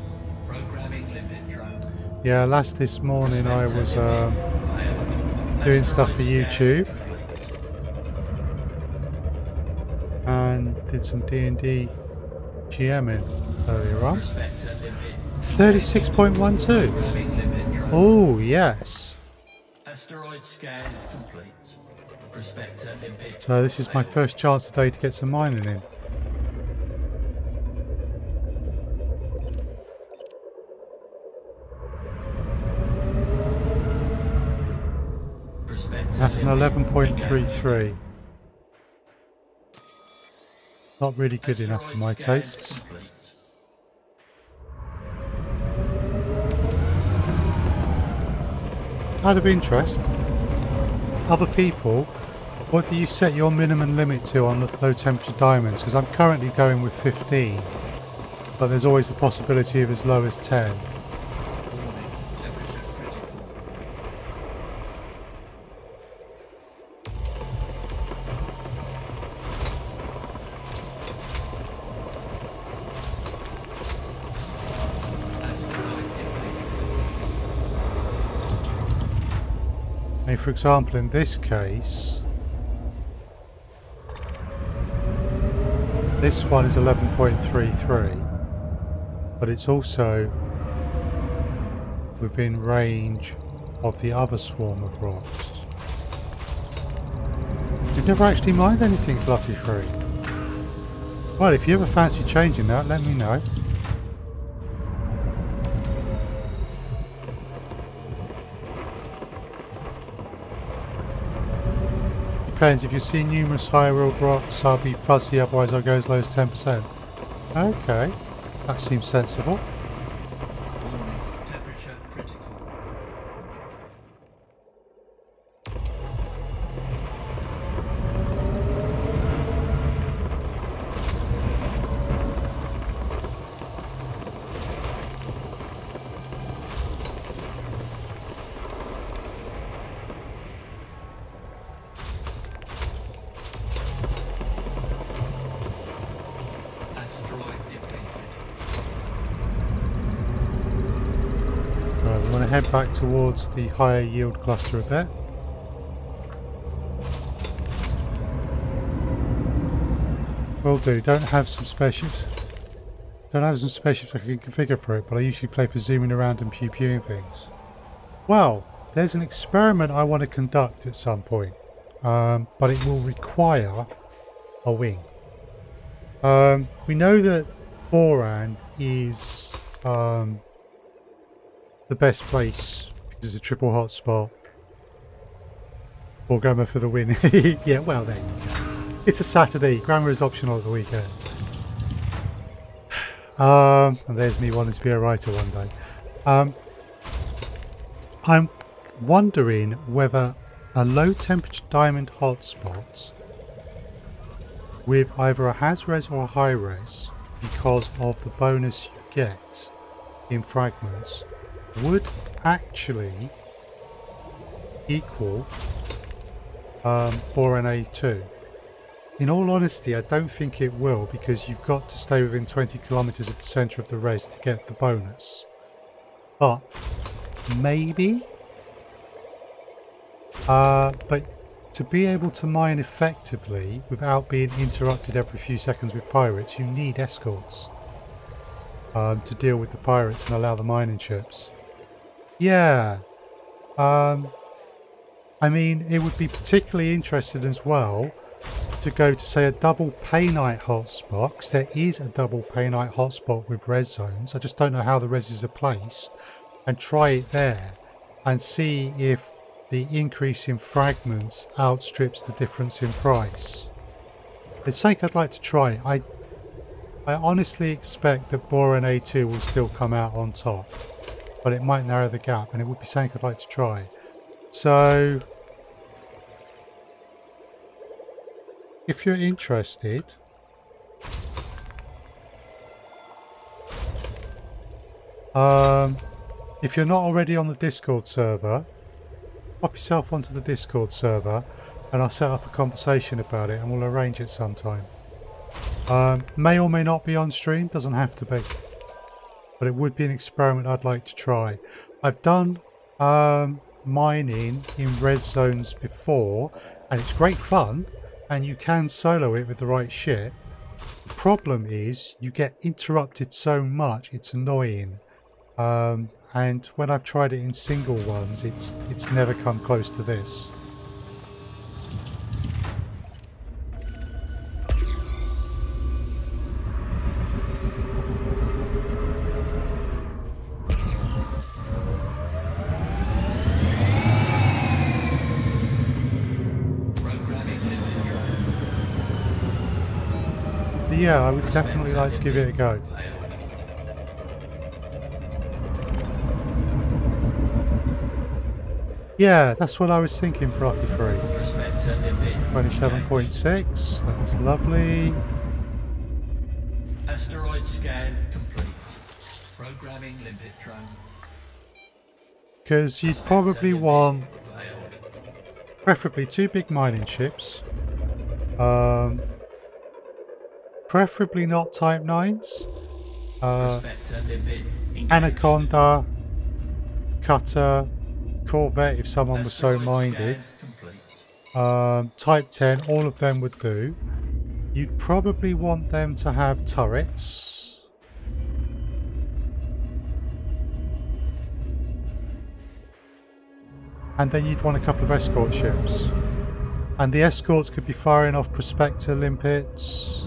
Programming limpet drone. Yeah, last this morning I was Failed. doing stuff for Asteroid scan YouTube complete. and did some D&D GMing earlier on. Prospector limpet. 36.12. Programming limit drone. Oh, yes. Asteroid scan complete. Prospector limpet. So this is my failed. first chance today to get some mining in. Prospector That's an limpet 11.33. Not really good enough for my Asteroid scan tastes. complete. Out of interest, other people, what do you set your minimum limit to on the low temperature diamonds? Because I'm currently going with 15, but there's always the possibility of as low as 10. Warning. Temperature critical. Asteroid depleted. mean, for example, in this case, this one is 11.33, but it's also within range of the other swarm of rocks. You've never actually mined anything fluffy free. Well, if you ever fancy changing that, let me know. Depends, if you see numerous high-rolled rocks, I'll be fuzzy, otherwise I'll go as low as 10%. Okay, that seems sensible. Warning, temperature critical. Asteroid depleted. Right, we want to head back towards the higher yield cluster a bit. Will do. Don't have some spaceships. Don't have some spaceships I can configure for it, but I usually play for zooming around and pew-pewing things. Well, there's an experiment I want to conduct at some point, but it will require a wing. We know that Boran is the best place because it's a triple hotspot. Or grammar for the win. Yeah, well, there you go. It's a Saturday. Grammar is optional at the weekend. And there's me wanting to be a writer one day. I'm wondering whether a low temperature diamond hotspot with either a has-res or a high-res, because of the bonus you get in fragments, would actually equal Boran A2. In all honesty, I don't think it will, because you've got to stay within 20 kilometers of the center of the res to get the bonus. But maybe. But to be able to mine effectively without being interrupted every few seconds with pirates, you need escorts to deal with the pirates and allow the mining ships. Yeah. I mean, it would be particularly interesting as well to go to, say, a double Painite hotspot, because there is a double Painite hotspot with res zones. I just don't know how the reses are placed, and try it there and see if the increase in fragments outstrips the difference in price. It's something I'd like to try. I honestly expect that Boran A2 will still come out on top, but it might narrow the gap, and it would be something I'd like to try. So if you're interested, if you're not already on the Discord server, pop yourself onto the Discord server and I'll set up a conversation about it and we'll arrange it sometime. May or may not be on stream, doesn't have to be. But it would be an experiment I'd like to try. I've done mining in res zones before and it's great fun and you can solo it with the right shit. The problem is you get interrupted so much, it's annoying. And when I've tried it in single ones, it's never come close to this. But yeah, I would definitely like to give it a go. Yeah, that's what I was thinking for Rocky 3. 27.6, that's lovely. Asteroid scan complete. Programming limpet drone. Because you'd probably want preferably 2 big mining ships. Preferably not Type 9s. Anaconda, Cutter, Corvette if someone was so Asteroid minded. scan complete. Type 10, all of them would do. You'd probably want them to have turrets. And then you'd want a couple of escort ships. And the escorts could be firing off prospector limpets.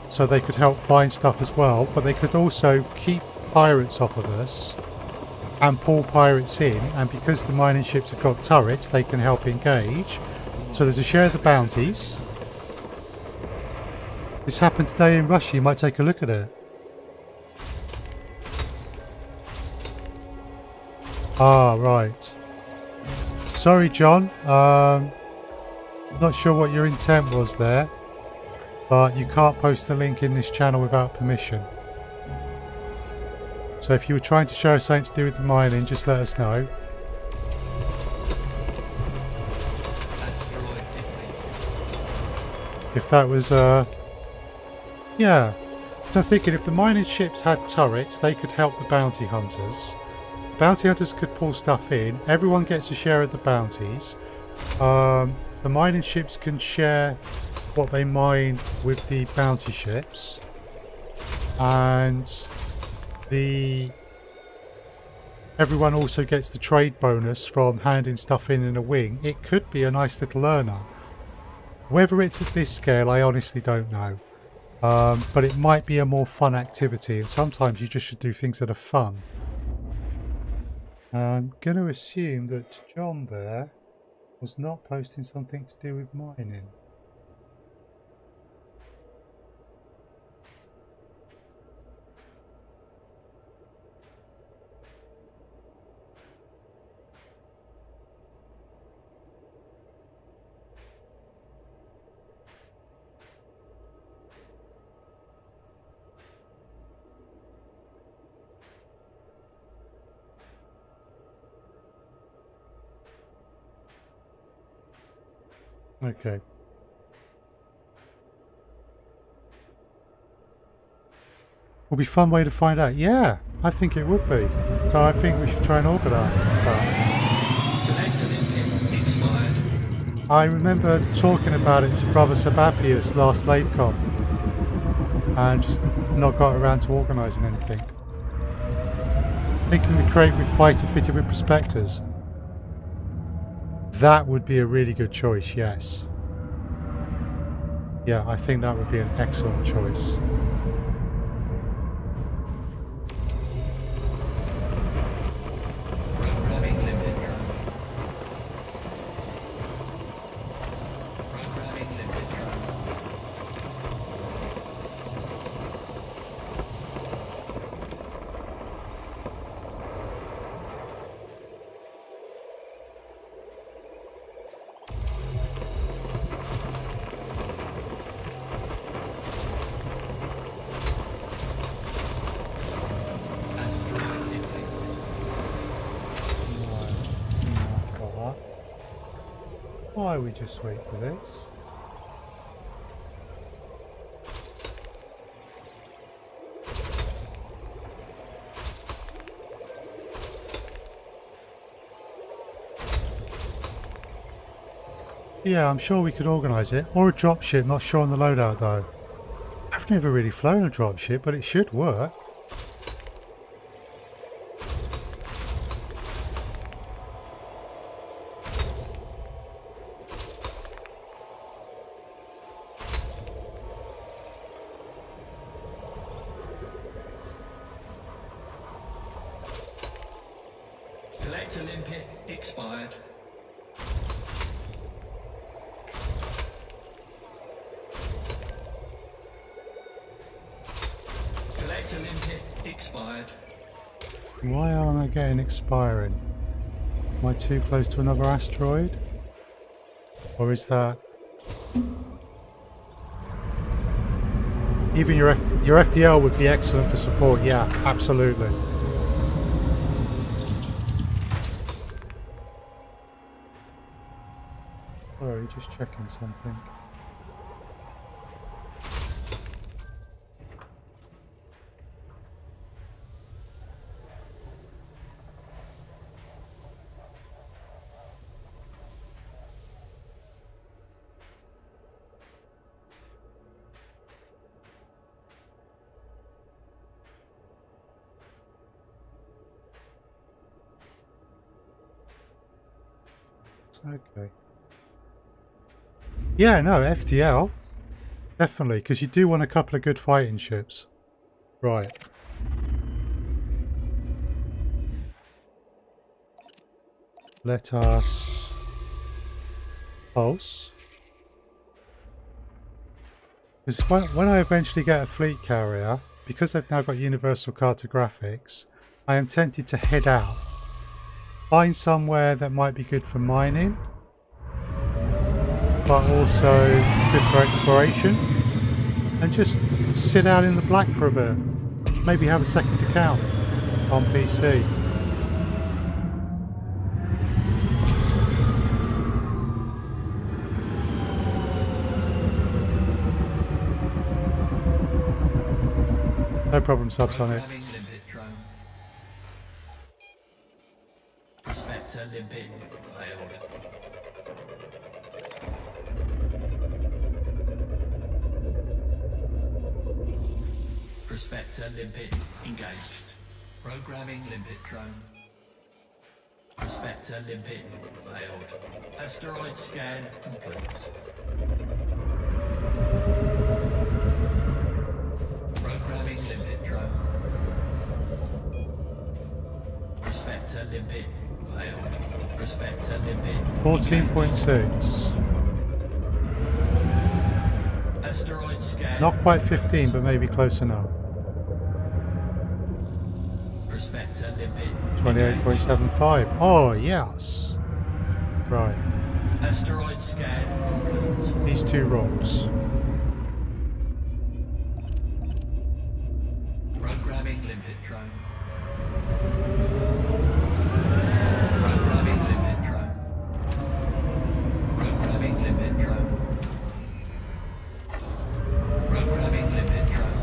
So they could help find stuff as well, but they could also keep pirates off of us and pull pirates in, and because the mining ships have got turrets, they can help engage. So there's a share of the bounties. This happened today in Russia, you might take a look at it. Ah, right. Sorry, John. Not sure what your intent was there, but you can't post a link in this channel without permission. So if you were trying to show us something to do with the mining, just let us know. Asteroid depleted. If that was, yeah. So I'm thinking if the mining ships had turrets, they could help the bounty hunters. Bounty hunters could pull stuff in. Everyone gets a share of the bounties. The mining ships can share what they mine with the bounty ships. And everyone also gets the trade bonus from handing stuff in a wing. It could be a nice little earner. Whether it's at this scale, I honestly don't know. But it might be a more fun activity, and sometimes you just should do things that are fun. I'm going to assume that John there was not posting something to do with mining. Okay. Will be a fun way to find out. Yeah, I think it would be. So I think we should try and organise that. Collector limpet expired. I remember talking about it to Brother Sabathius last LaveCon and just not got around to organising anything. Thinking the crate with fighter fitted with prospectors. That would be a really good choice, yes. Yeah, I think that would be an excellent choice. Programming limpet drone. Programming limpet drone. Asteroid depleted. Why we just wait for this? Yeah, I'm sure we could organise it. Or a dropship, not sure on the loadout though. I've never really flown a dropship, but it should work. Collector limpet expired. Collector limpet expired. Why am I getting expiring? Am I too close to another asteroid? Or is that... Even your FDL would be excellent for support, yeah, absolutely. Sorry, just checking something. Okay. Yeah, no, FTL. Definitely, because you do want a couple of good fighting ships. Right. Let us pulse. Because when I eventually get a fleet carrier, because they've now got universal cartographics, I am tempted to head out. Find somewhere that might be good for mining, but also good for exploration. And just sit out in the black for a bit. Maybe have a second account on PC. No problem, Subsonic. Limpet drone. Prospector limpet failed. Prospector limpet engaged. Programming limpet drone. Prospector limpet failed. Asteroid scan complete. Programming limpet drone. Prospector limpet failed. Prospector limpet 14.6. Asteroid scan. Not quite 15, but maybe close enough. Prospector limpet 28.75. Oh, yes. Right. Asteroid scan complete. These two rocks. Programming limpet drone. Programming limpet drone. Programming limpet drone. Programming limpet drone.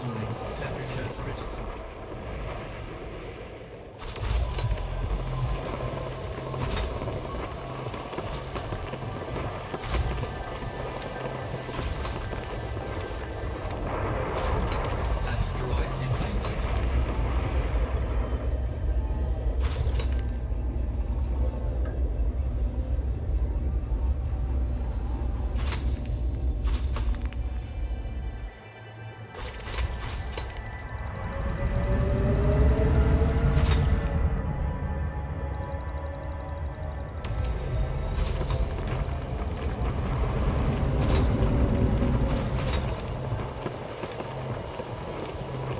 Warning, temperature critical. Asteroid depleted.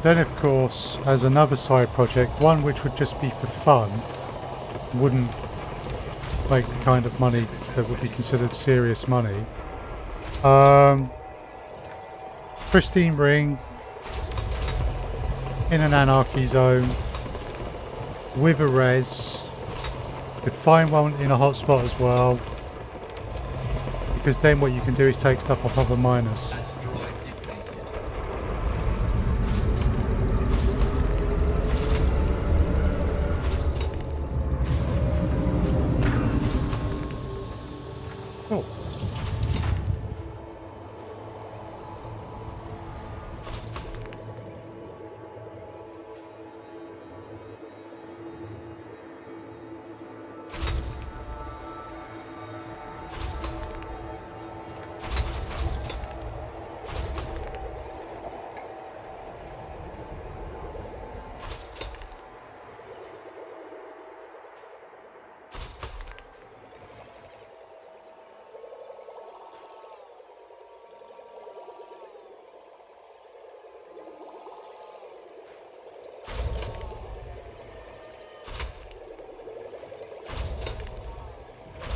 Then, of course, as another side project, one which would just be for fun, wouldn't make the kind of money that would be considered serious money. Pristine ring in an anarchy zone with a res. Could find one in a hotspot as well, because then what you can do is take stuff off other miners. Asteroid depleted. Cool.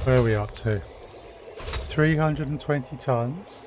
Where are we up to? 320 tons.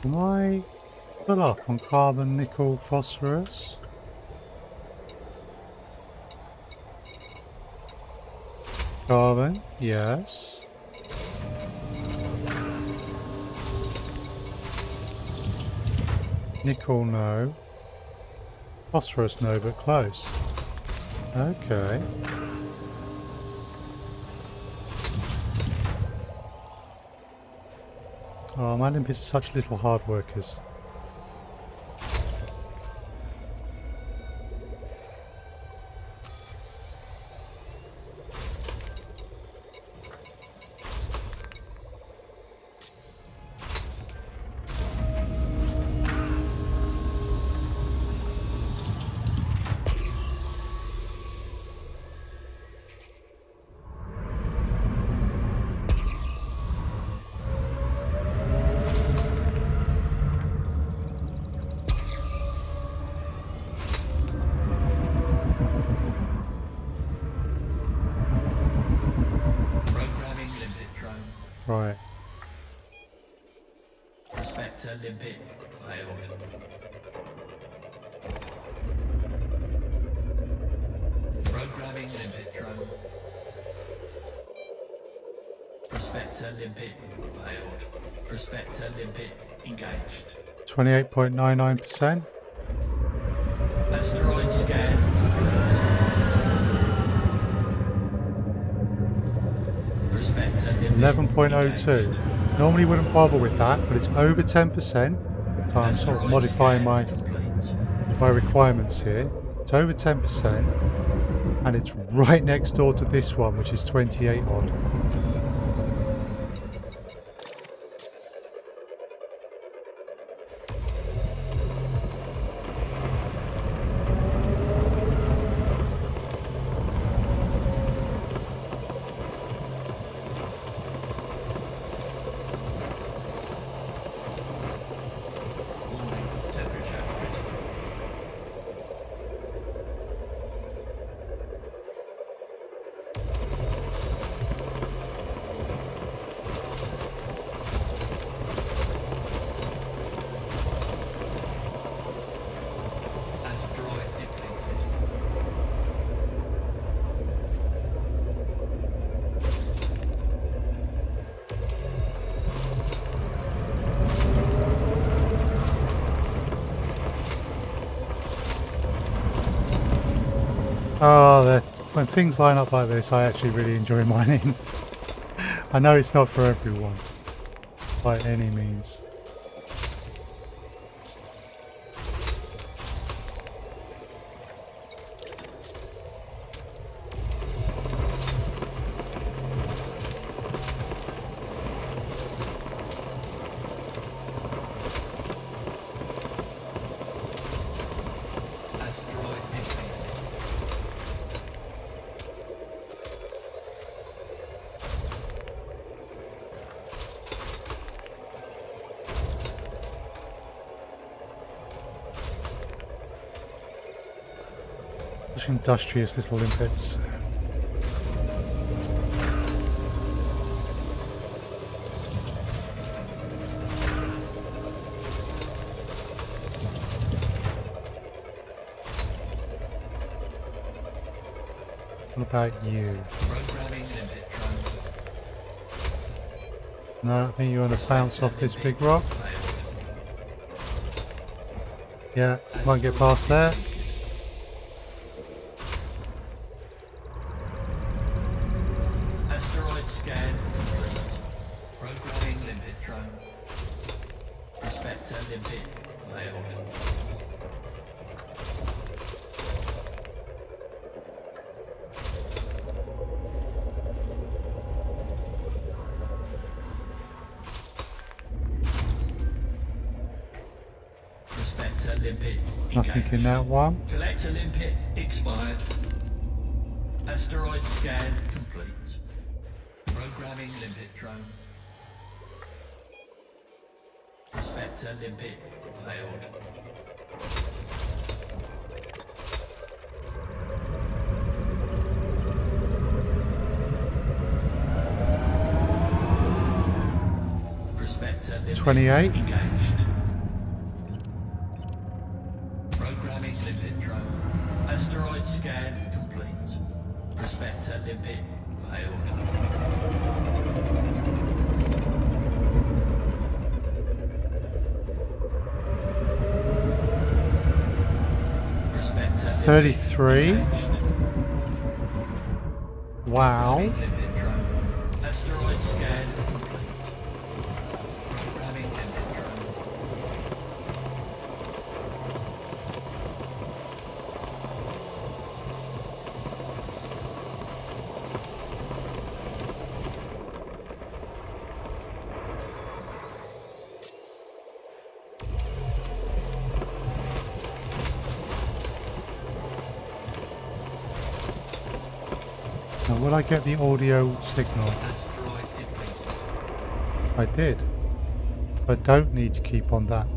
Am I full up on carbon, nickel, phosphorus? Carbon, yes. Nickel, no. Phosphorus, no, but close. Okay. Oh, my Olympians are such little hard workers. Right. Prospector limpet failed. Programming limpet drone. Prospector limpet failed. Prospector limpet engaged. 28.99%. Asteroid scan complete. Prospector limpet 11.02. Normally wouldn't bother with that, but it's over 10%. So I'm sort of modifying my requirements here. It's over 10%, and it's right next door to this one, which is 28 odd. Oh, when things line up like this, I actually really enjoy mining. I know it's not for everyone, by any means. Such industrious little limpets. What about you? No, I think you want to bounce off this big rock. Yeah, won't get past there. Asteroid scan complete. Programming limpet drone. Prospector limpet failed. Prospector limpet Nothing in that one. Collector limpet expired. Asteroid scan complete. Programming limpet drone. Prospector limpet failed. Prospector limpet 28. engaged. Programming limpet drone. Asteroid scan complete. Prospector limpet failed. Prospector 33. engaged. Wow. Limpet drone. Asteroid scan complete. Programming limpet drone. Now, will I get the audio signal? Asteroid depleted. I did. I don't need to keep on that.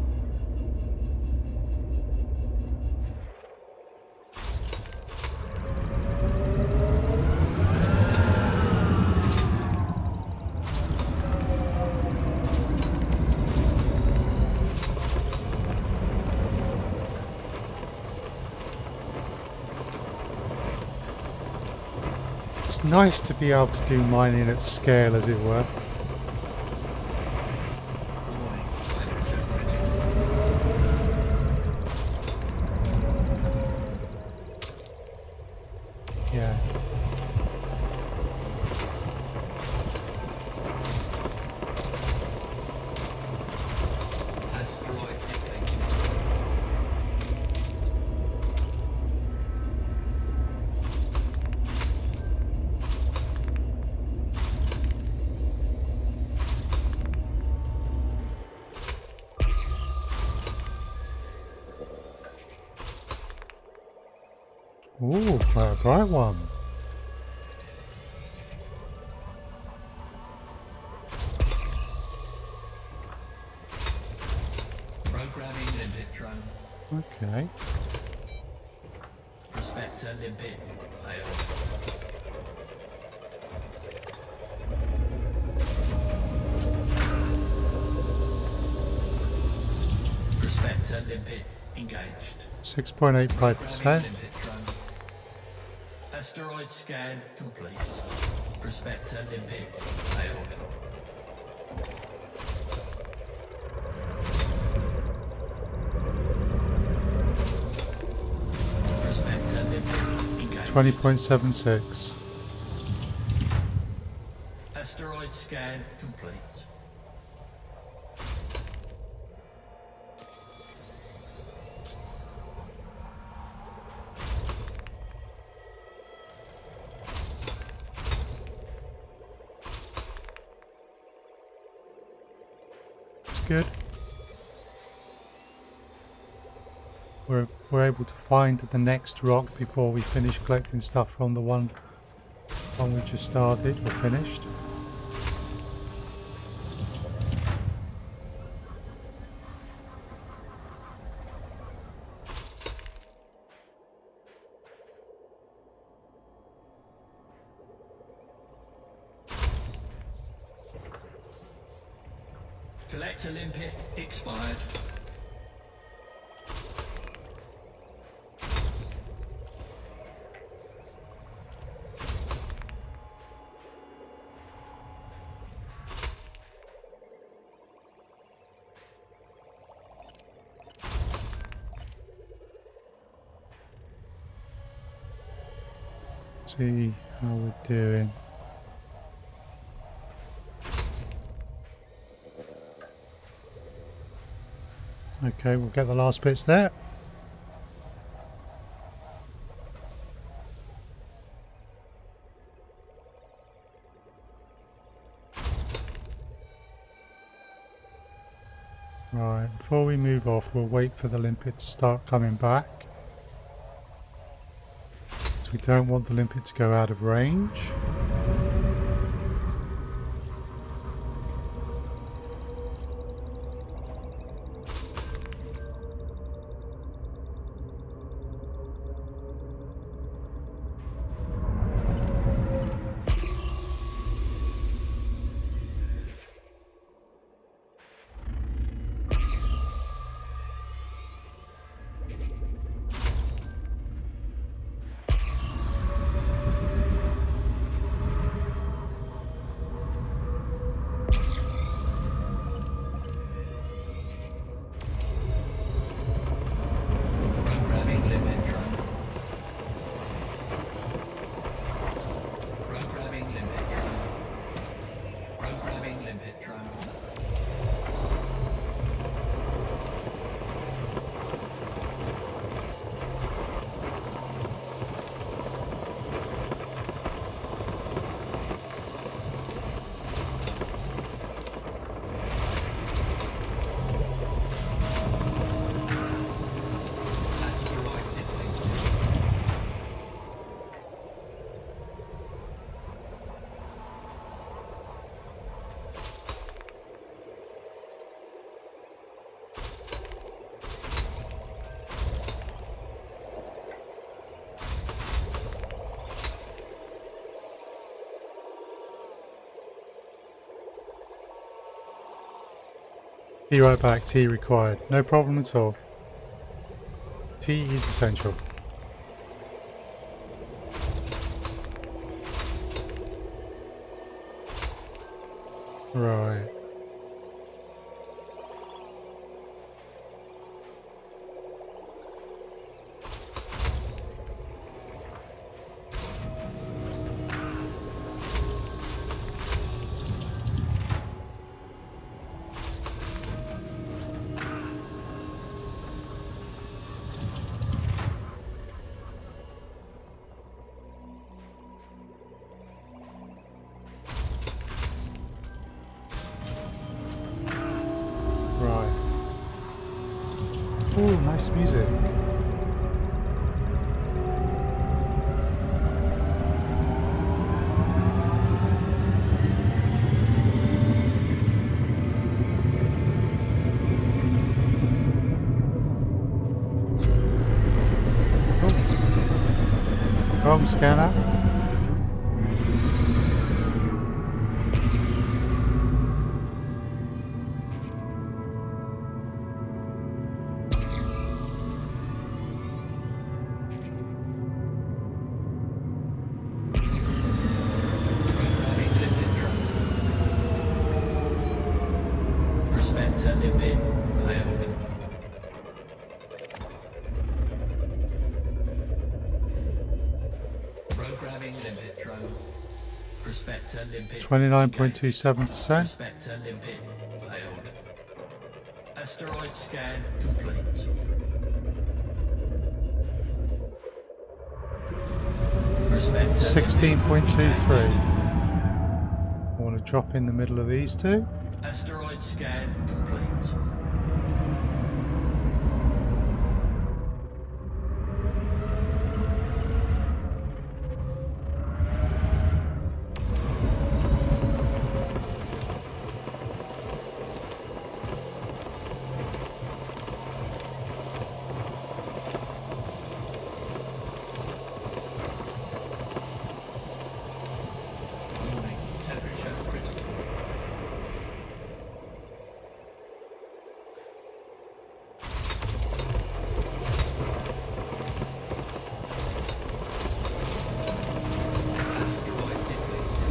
It's nice to be able to do mining at scale, as it were. Warning. Hydrogen ready. Yeah. Asteroid depleted. Ooh, quite a bright one. Programming limpet drone. Okay. Prospector limpet failed. Prospector limpet engaged. 6.85%. Limpet drone. Asteroid scan complete. Prospector limpet failed. Prospector limpet engaged. 20.76. Asteroid scan complete. It's good. We're able to find the next rock before we finish collecting stuff from the one we just started or finished. Collector limpet expired. See how we're doing. Okay, we'll get the last bits there. Right, before we move off, we'll wait for the limpet to start coming back. So we don't want the limpet to go out of range. Be right back. Tea required. No problem at all. Tea is essential. Right. Right. Oh, nice music. Oh. Wrong scanner. Prospector limpet failed. Programming limpet drone. Prospector limpet. 29.27%. Prospector limpet failed. Asteroid scan complete. Prospector 16.23. I want to drop in the middle of these two. Asteroid scan complete. Warning, temperature critical. Asteroid depleted.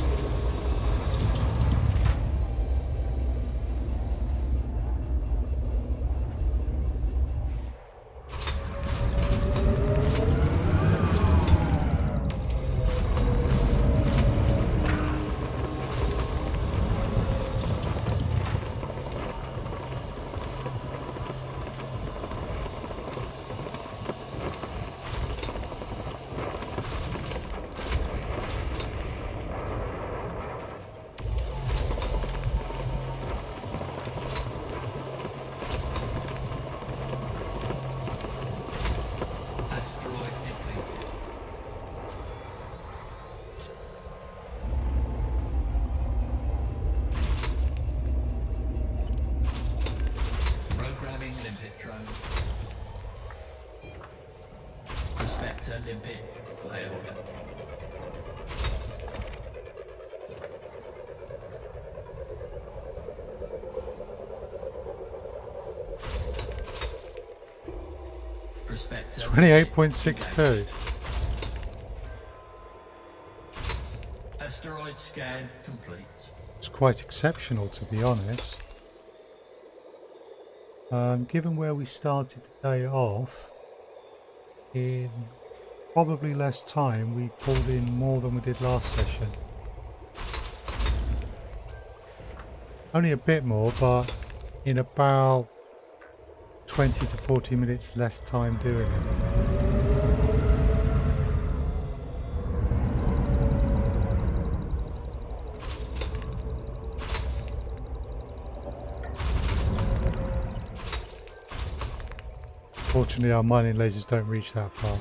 Asteroid depleted. Programming limpet drone. Prospector limpet failed. Prospector 28.62. Asteroid scan complete. It's quite exceptional, to be honest. Given where we started the day off, in probably less time, we pulled in more than we did last session. Only a bit more, but in about 20 to 40 minutes less time doing it. Fortunately, our mining lasers don't reach that far.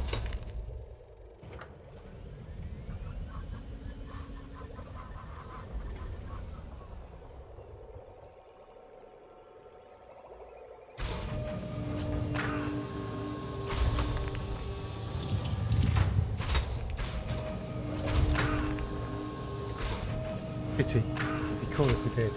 Pity. It'd be cool if we did.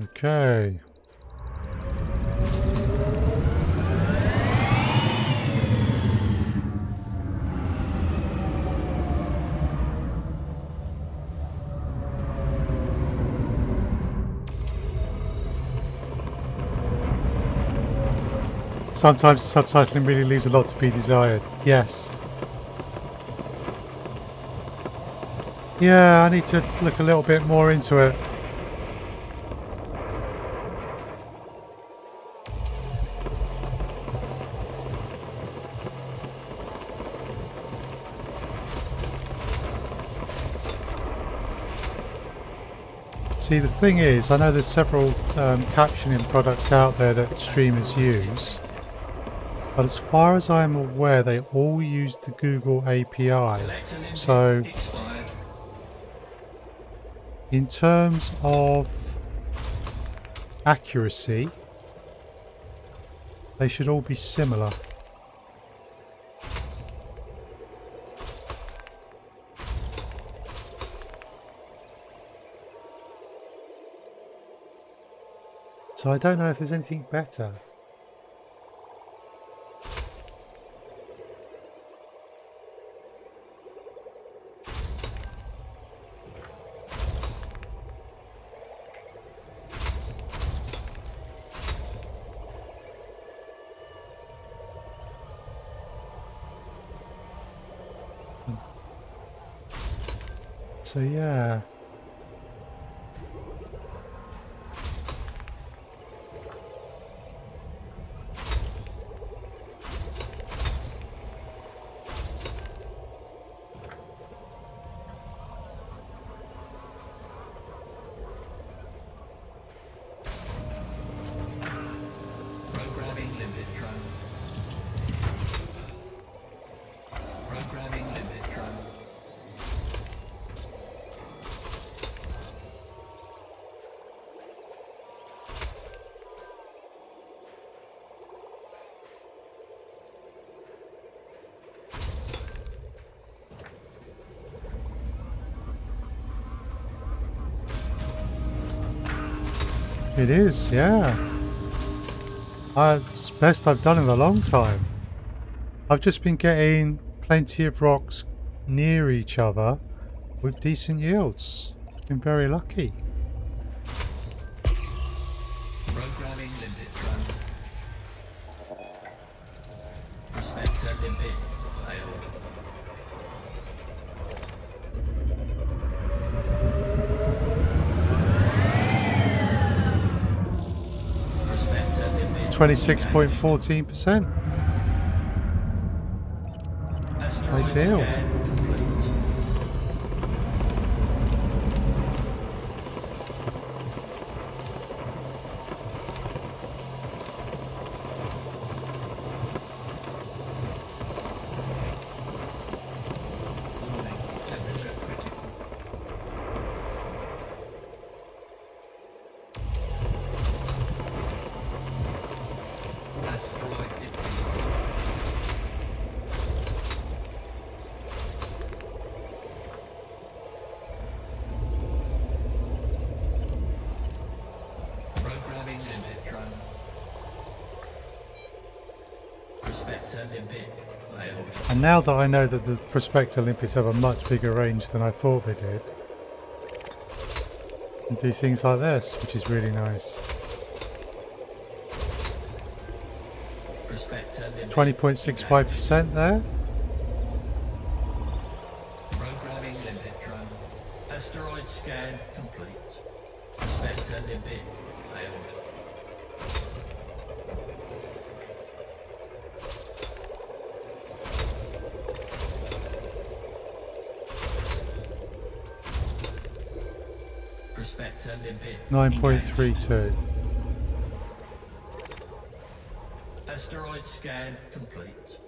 Okay. Sometimes the subtitling really leaves a lot to be desired. Yes. Yeah, I need to look a little bit more into it. See, the thing is, I know there's several captioning products out there that streamers use, but as far as I'm aware, they all use the Google API. So, in terms of accuracy, they should all be similar. So I don't know if there's anything better. So yeah. Programming limit drone. 'It is, yeah. It's the best I've done in a long time. I've just been getting plenty of rocks near each other with decent yields. Been very lucky. Programming limpet drone. Prospector limpet failed. Prospector limpet 26.14%. Asteroid Ideal. scan complete. Warning, temperature critical. Asteroid increased. Programming limpet drone. Prospector limpet failed. And now that I know that the Prospector limpets have a much bigger range than I thought they did, and do things like this, which is really nice. Prospector limpet 20.65% there. Programming limpet drone. Asteroid scan complete. Prospector limpet failed. Prospector limpet 9.32. Asteroid scan complete.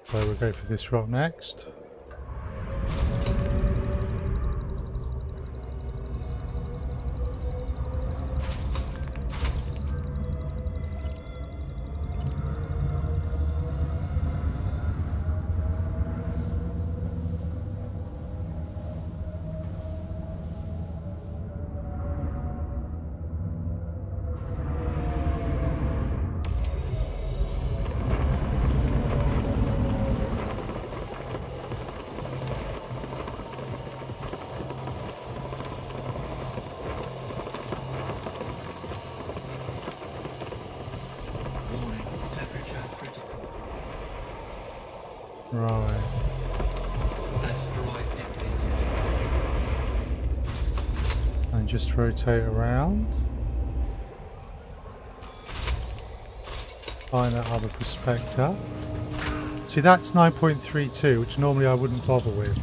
So we'll go for this rock next. Asteroid depleted. And just rotate around. Find that other prospector. See, that's 9.32, which normally I wouldn't bother with.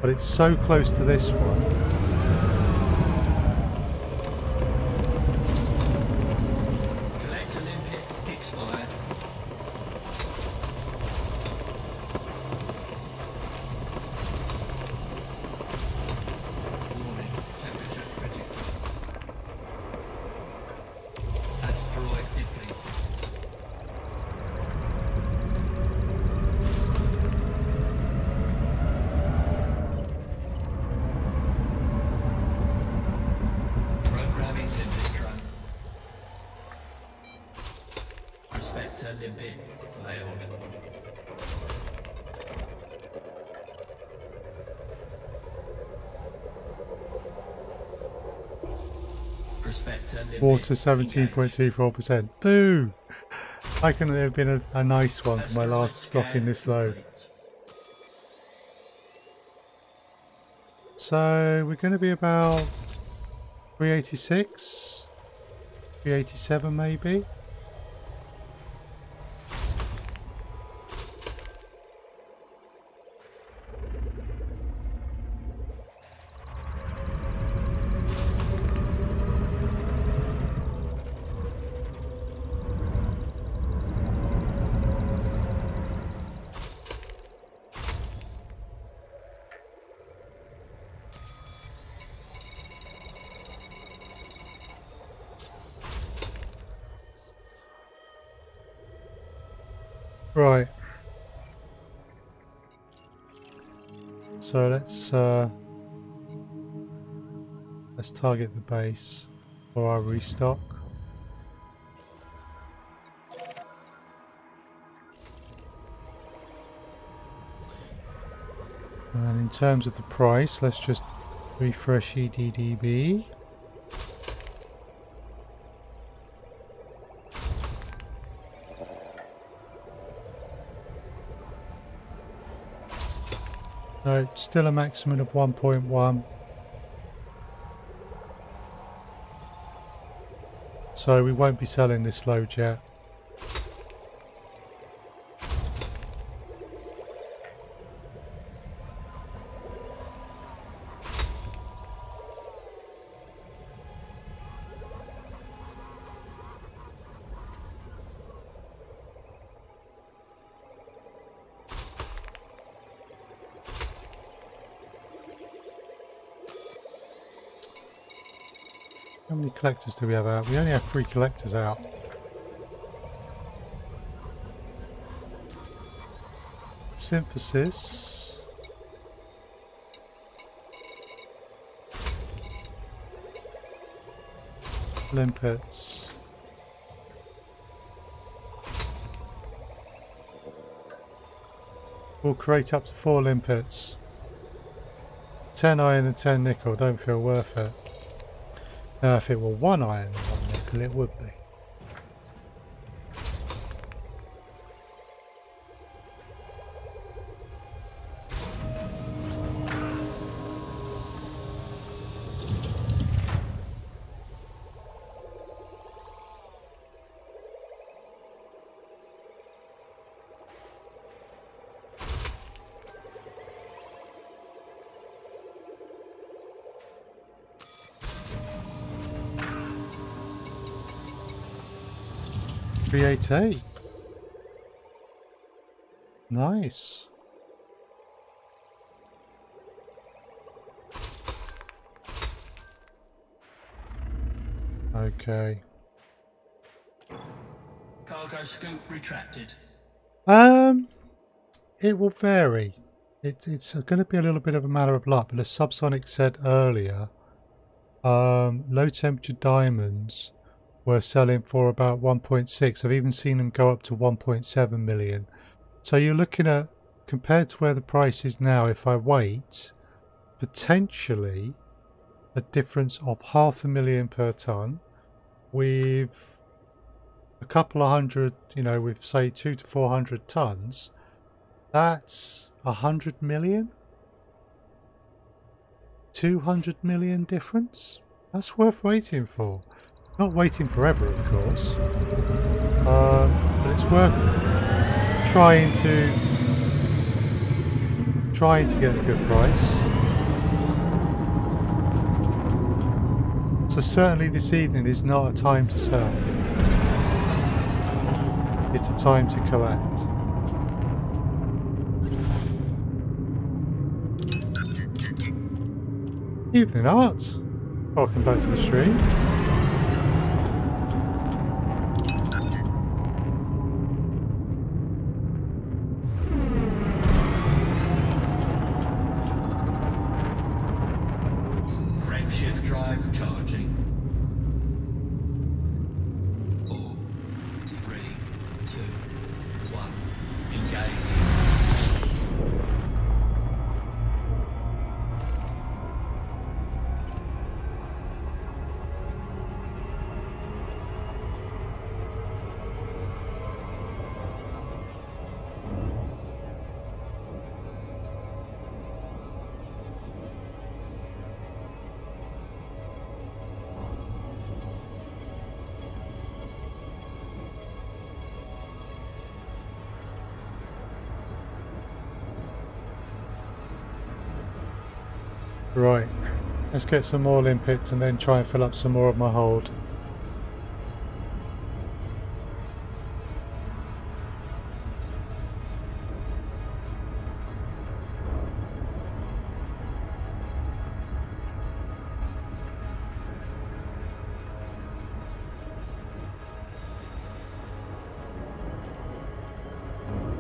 But it's so close to this one. Collector limpet expired. Warning, temperature critical. Asteroid depleted. Programming limpet drone. Prospector limpet failed. Prospector limpet Water engaged. 17.24%. Boo! I can have been a nice one for my Asteroid last drop in scan this load. complete. So we're going to be about 386, 387 maybe. Right. So let's target the base for our restock. And in terms of the price, let's just refresh EDDB. So still a maximum of 1.1. So we won't be selling this load yet. How many collectors do we have out? We only have 3 collectors out. Synthesis. Limpets. We'll create up to 4 limpets. 10 iron and 10 nickel. Don't feel worth it. Now, if it were 1 iron and 1 nickel, it would be. $388. Nice. Okay. Cargo scoop retracted. It will vary. It's going to be a little bit of a matter of luck, but as Subsonic said earlier, low temperature diamonds were selling for about 1.6. I've even seen them go up to 1.7 million. So you're looking at, compared to where the price is now, if I wait, potentially a difference of 500,000 per ton with a couple of hundred, you know, with say 200 to 400 tons. That's 100 million? 200 million difference? That's worth waiting for. Not waiting forever, of course. But it's worth trying to get a good price. So certainly this evening is not a time to sell. It's a time to collect. Evening Art. Welcome back to the stream. Frameshift drive charging. 4, 3, 2, 1. Engage. Right, let's get some more limpets and then try and fill up some more of my hold.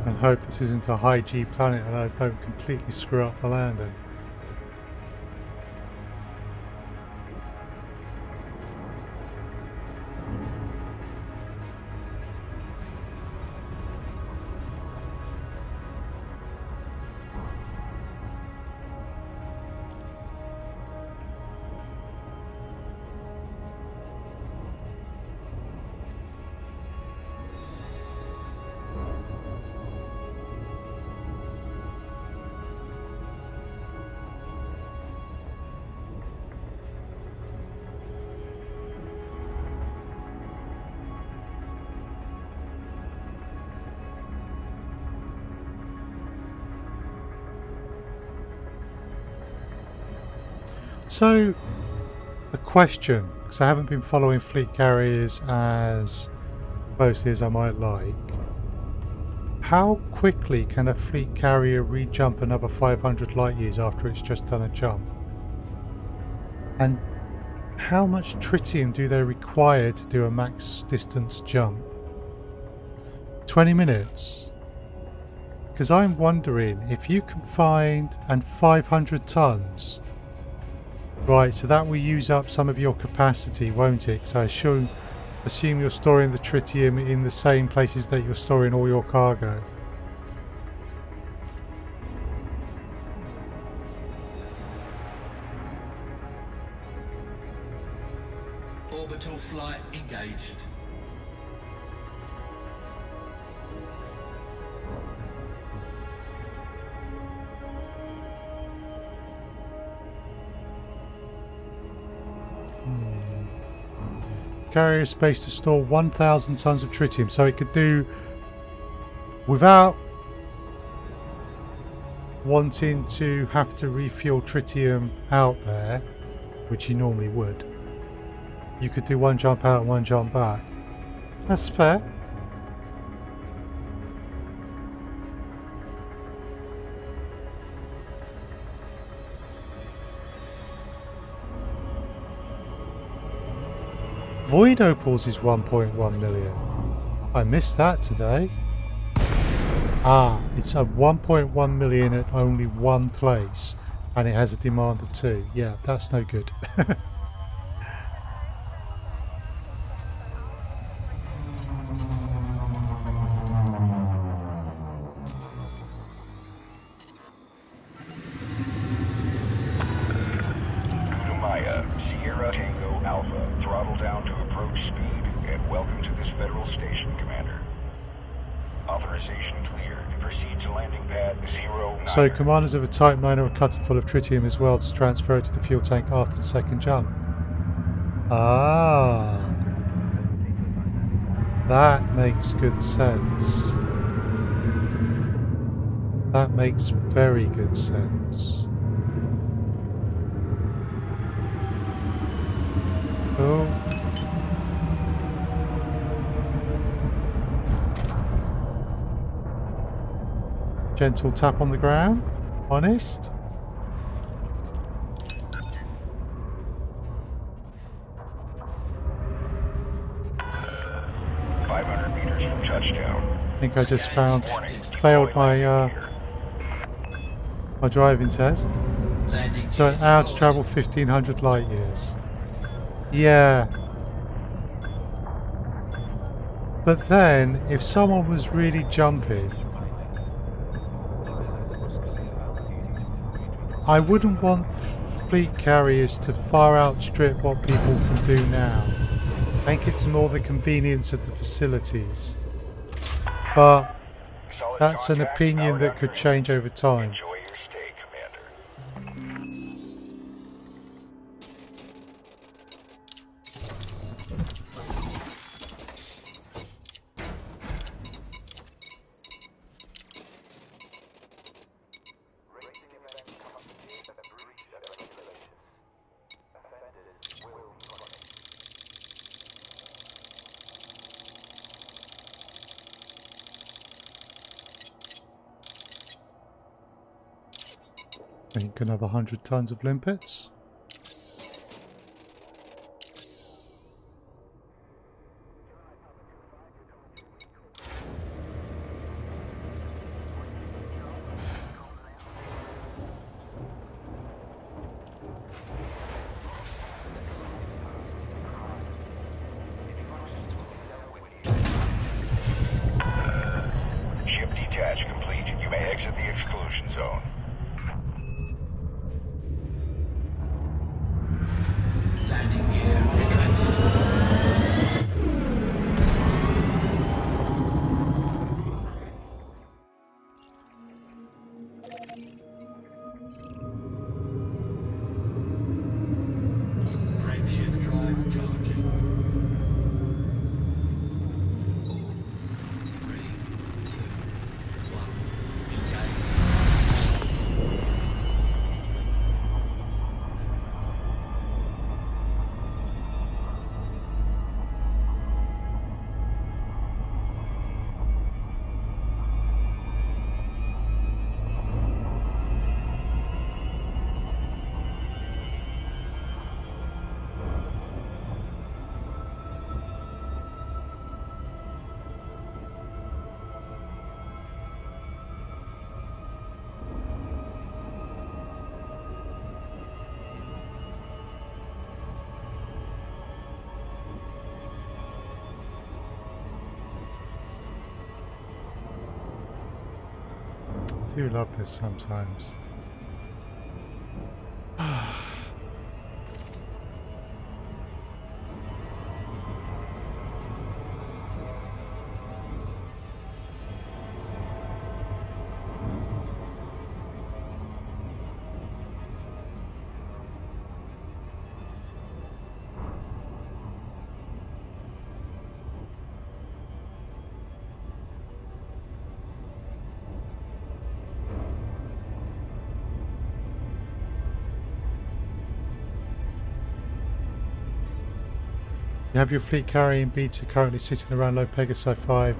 And hope this isn't a high G planet and I don't completely screw up the landing. So, the question, because I haven't been following fleet carriers as closely as I might like, how quickly can a fleet carrier re-jump another 500 light years after it's just done a jump? And how much tritium do they require to do a max distance jump? 20 minutes? Because I'm wondering if you can find, and 500 tons. Right, so that will use up some of your capacity, won't it? So I assume you're storing the tritium in the same places that you're storing all your cargo. Orbital flight engaged. Carrier space to store 1,000 tons of tritium, so it could do without wanting to have to refuel tritium out there, which you normally would. You could do one jump out and one jump back. That's fair. Void opals is 1.1 million. I missed that today. Ah, it's a 1.1 million at only one place and it has a demand of 2. Yeah, that's no good. Also, commanders of a Type 9 are cut full of tritium as well to transfer it to the fuel tank after the second jump. Ah, that makes good sense. That makes very good sense. Oh. Gentle tap on the ground. Honest. I think I just failed my my driving test. So an hour to travel 1500 light years. Yeah. But then, if someone was really jumping, I wouldn't want fleet carriers to far outstrip what people can do now. I think it's more the convenience of the facilities. But that's an opinion that could change over time. You can have 100 tons of limpets. Ship detach complete. You may exit the exclusion zone. Landing gear retracted. Frameshift drive charging. 4, 3, 2, 1. Engage. I do love this sometimes. You have your fleet carrying beta currently sitting around low Pegasi 5,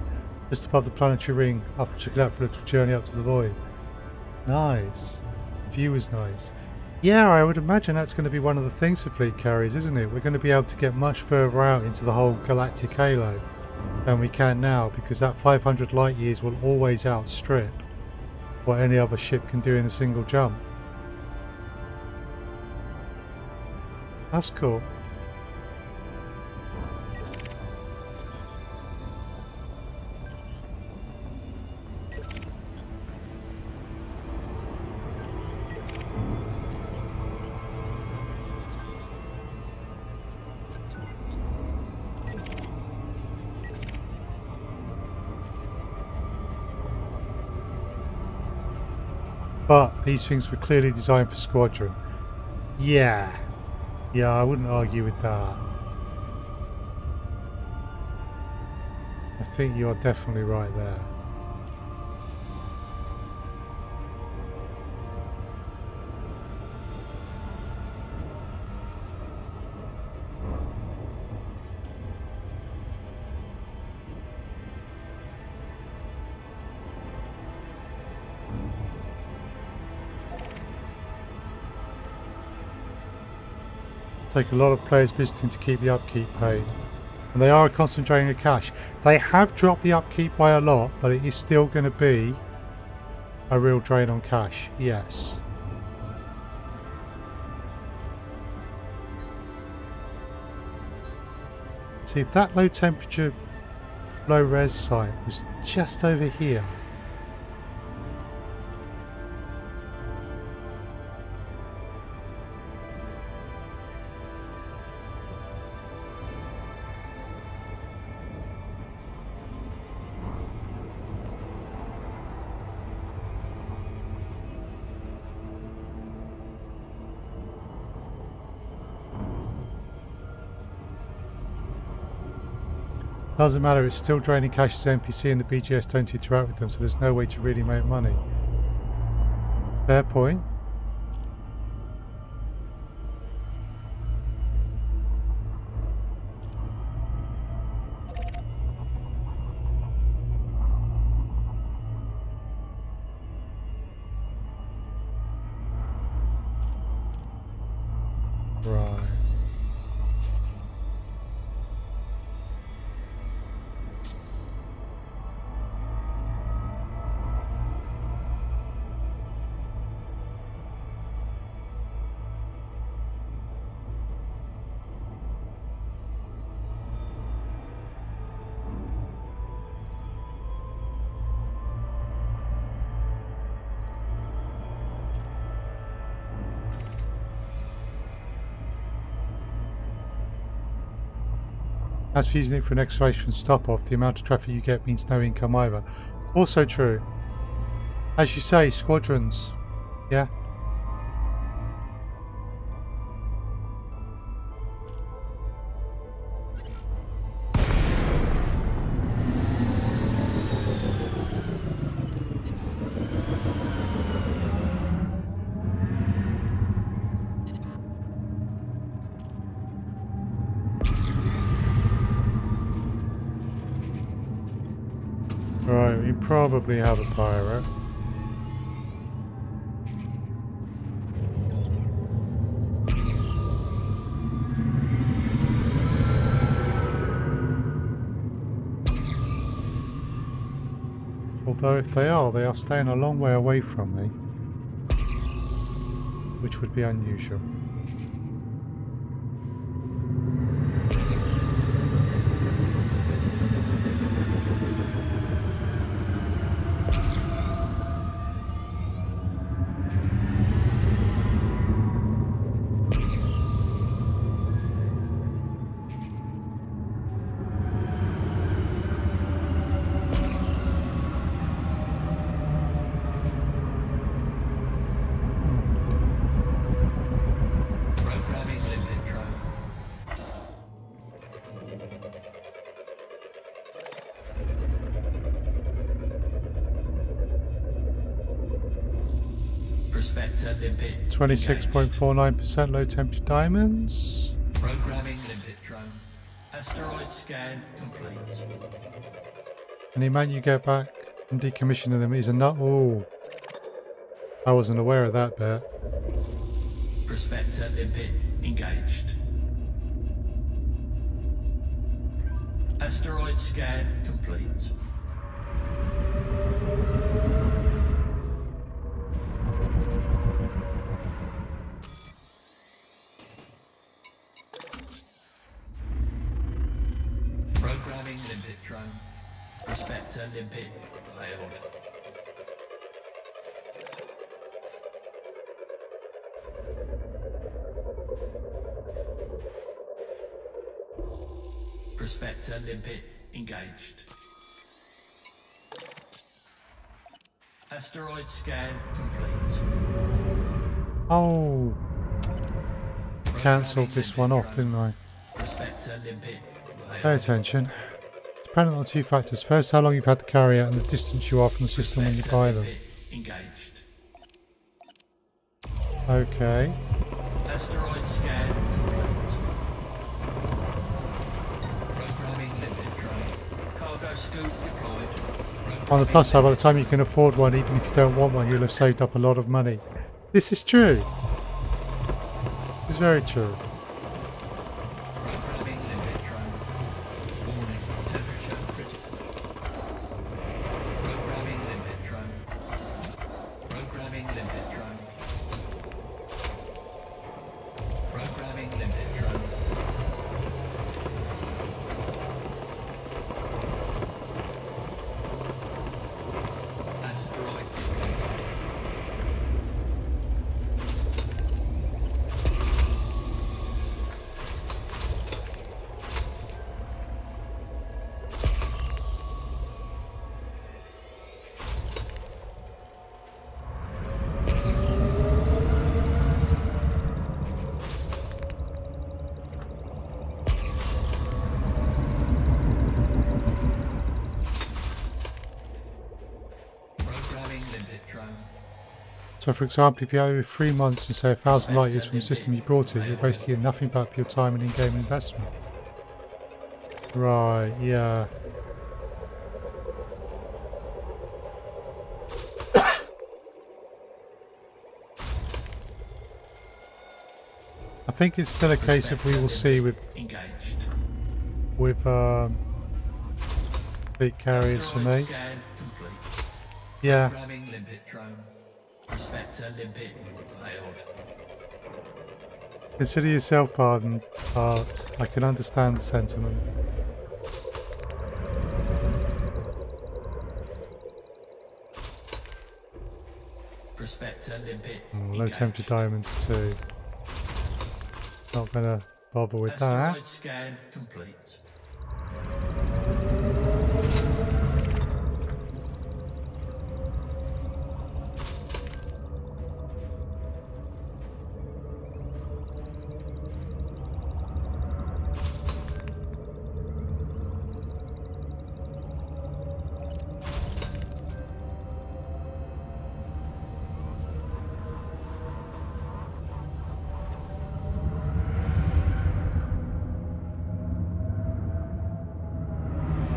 just above the planetary ring, after checking out for a little journey up to the void. Nice. View is nice. Yeah, I would imagine that's going to be one of the things for fleet carriers, isn't it? We're going to be able to get much further out into the whole galactic halo than we can now, because that 500 light years will always outstrip what any other ship can do in a single jump. That's cool. But these things were clearly designed for Squadron. Yeah. Yeah, I wouldn't argue with that. I think you're definitely right there. Take a lot of players visiting to keep the upkeep paid. And they are a constant drain of cash. They have dropped the upkeep by a lot, but it is still going to be a real drain on cash. Yes. See, if that low temperature, low res site was just over here. Doesn't matter, it's still draining cash as NPC and the BGS don't interact with them, so there's no way to really make money. Fair point. Right. As for using it for an exploration stop-off, the amount of traffic you get means no income either. Also true. As you say, squadrons. Yeah. Right, we probably have a pirate. Although if they are staying a long way away from me, which would be unusual. Programming limpet drone. 26.49% low temperature diamonds. Programming limpet drone. Asteroid scan complete. And the amount you get back from decommissioning them is enough. Oh, I wasn't aware of that bit. Prospector limpet engaged. Asteroid scan complete. Programming limpet drone. Prospector limpet failed. Prospector limpet engaged. Asteroid scan complete. Oh, cancelled this one off, didn't I? Prospector limpet. Pay attention. It's dependent on two factors. First, how long you've had the carrier and the distance you are from the system when you buy them. Engaged. Okay. Asteroid scan complete. Programming limpet drone. Cargo scoop deployed. On the plus side, by the time you can afford one, even if you don't want one, you'll have saved up a lot of money. This is true. It's very true. Programming limpet drone. Warning, temperature critical. Programming limpet drone. Programming limpet drone. Programming limpet drone. Asteroid deployed. Programming limpet drone. So for example, if you have 3 months and say 1,000 light years from the system you brought it, you're basically getting nothing back for your time and in-game investment. Right, yeah. I think it's still a case of we will see with Engaged. big carriers for me. Asteroid scan complete. Yeah. Programming limpet drone. Prospector limpet failed. Consider yourself pardoned, Bart. I can understand the sentiment. Prospector limpet. Low temperature diamonds too. Not gonna bother with that. Asteroid scan complete.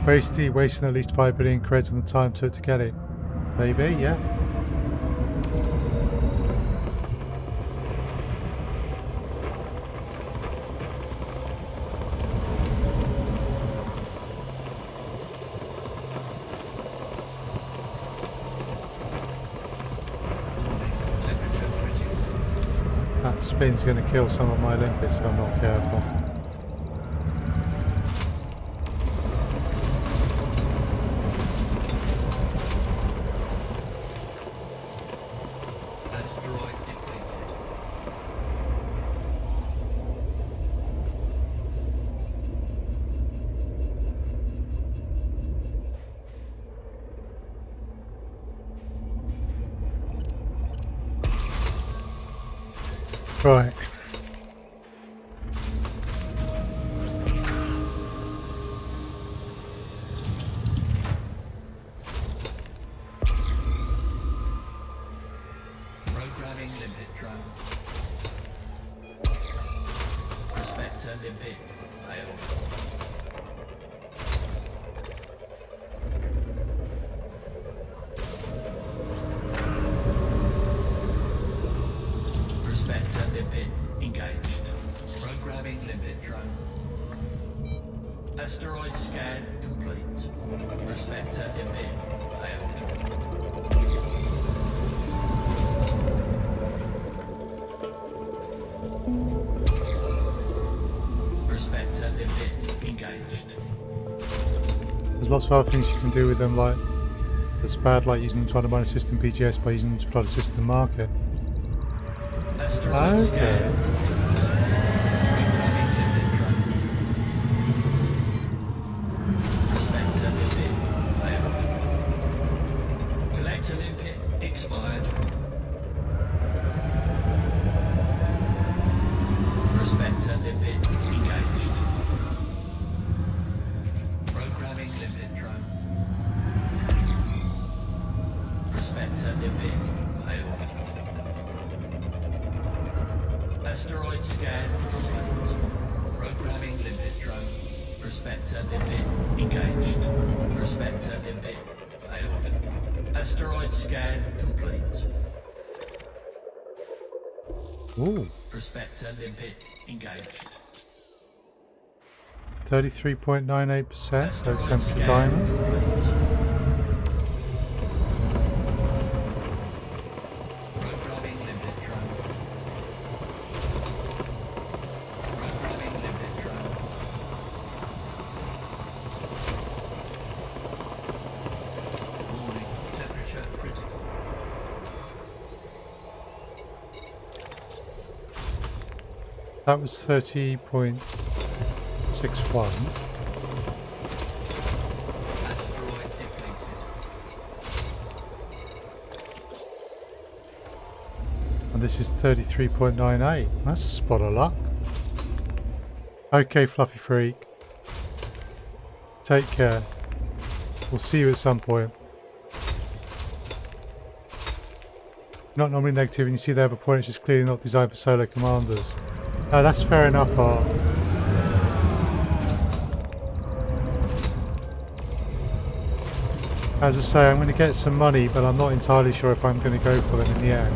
Basically wasting at least 5 billion creds on the time took to get it. Maybe, yeah. Temperature critical. That spin's going to kill some of my limpets if I'm not careful. Asteroid depleted. Right. Programming limpet drone. Prospector limpet failed. Prospector limpet engaged. Programming limpet drone. Asteroid scan complete. Prospector limpet failed. Prospector limpet engaged. There's lots of other things you can do with them, like it's bad, like using them to undermine a system PGS by using them to flood a system market. Asteroid Okay. scan complete. Programming limpet drone. Prospector limpet failed. Collector limpet Asteroid scan complete. Programming limpet drone. Prospector limpet engaged. Prospector limpet failed. Asteroid scan complete. Ooh. Prospector limpet engaged. 33.98%, low Asteroid temperature scan diamond. complete. Programming limpet drone. Programming limpet drone. Warning, temperature critical. That was 30.61. Asteroid depleted. And this is 33.98. That's a spot of luck. Okay, Fluffy Freak. Take care. We'll see you at some point. Not normally negative, and you see they have a point, it's just clearly not designed for solo commanders. No, that's fair enough, Art. As I say, I'm going to get some money, but I'm not entirely sure if I'm going to go for them in the end.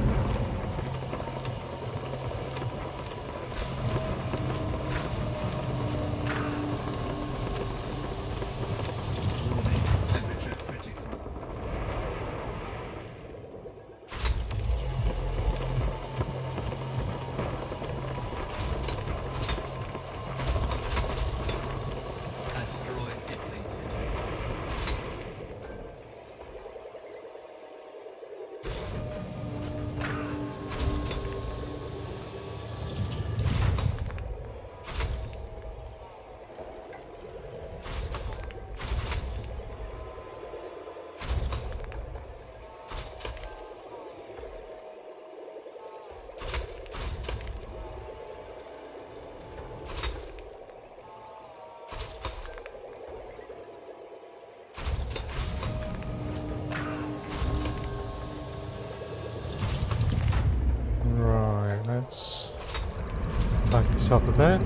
Warning, temperature critical. Asteroid depleted. Right, let's back this up a bit.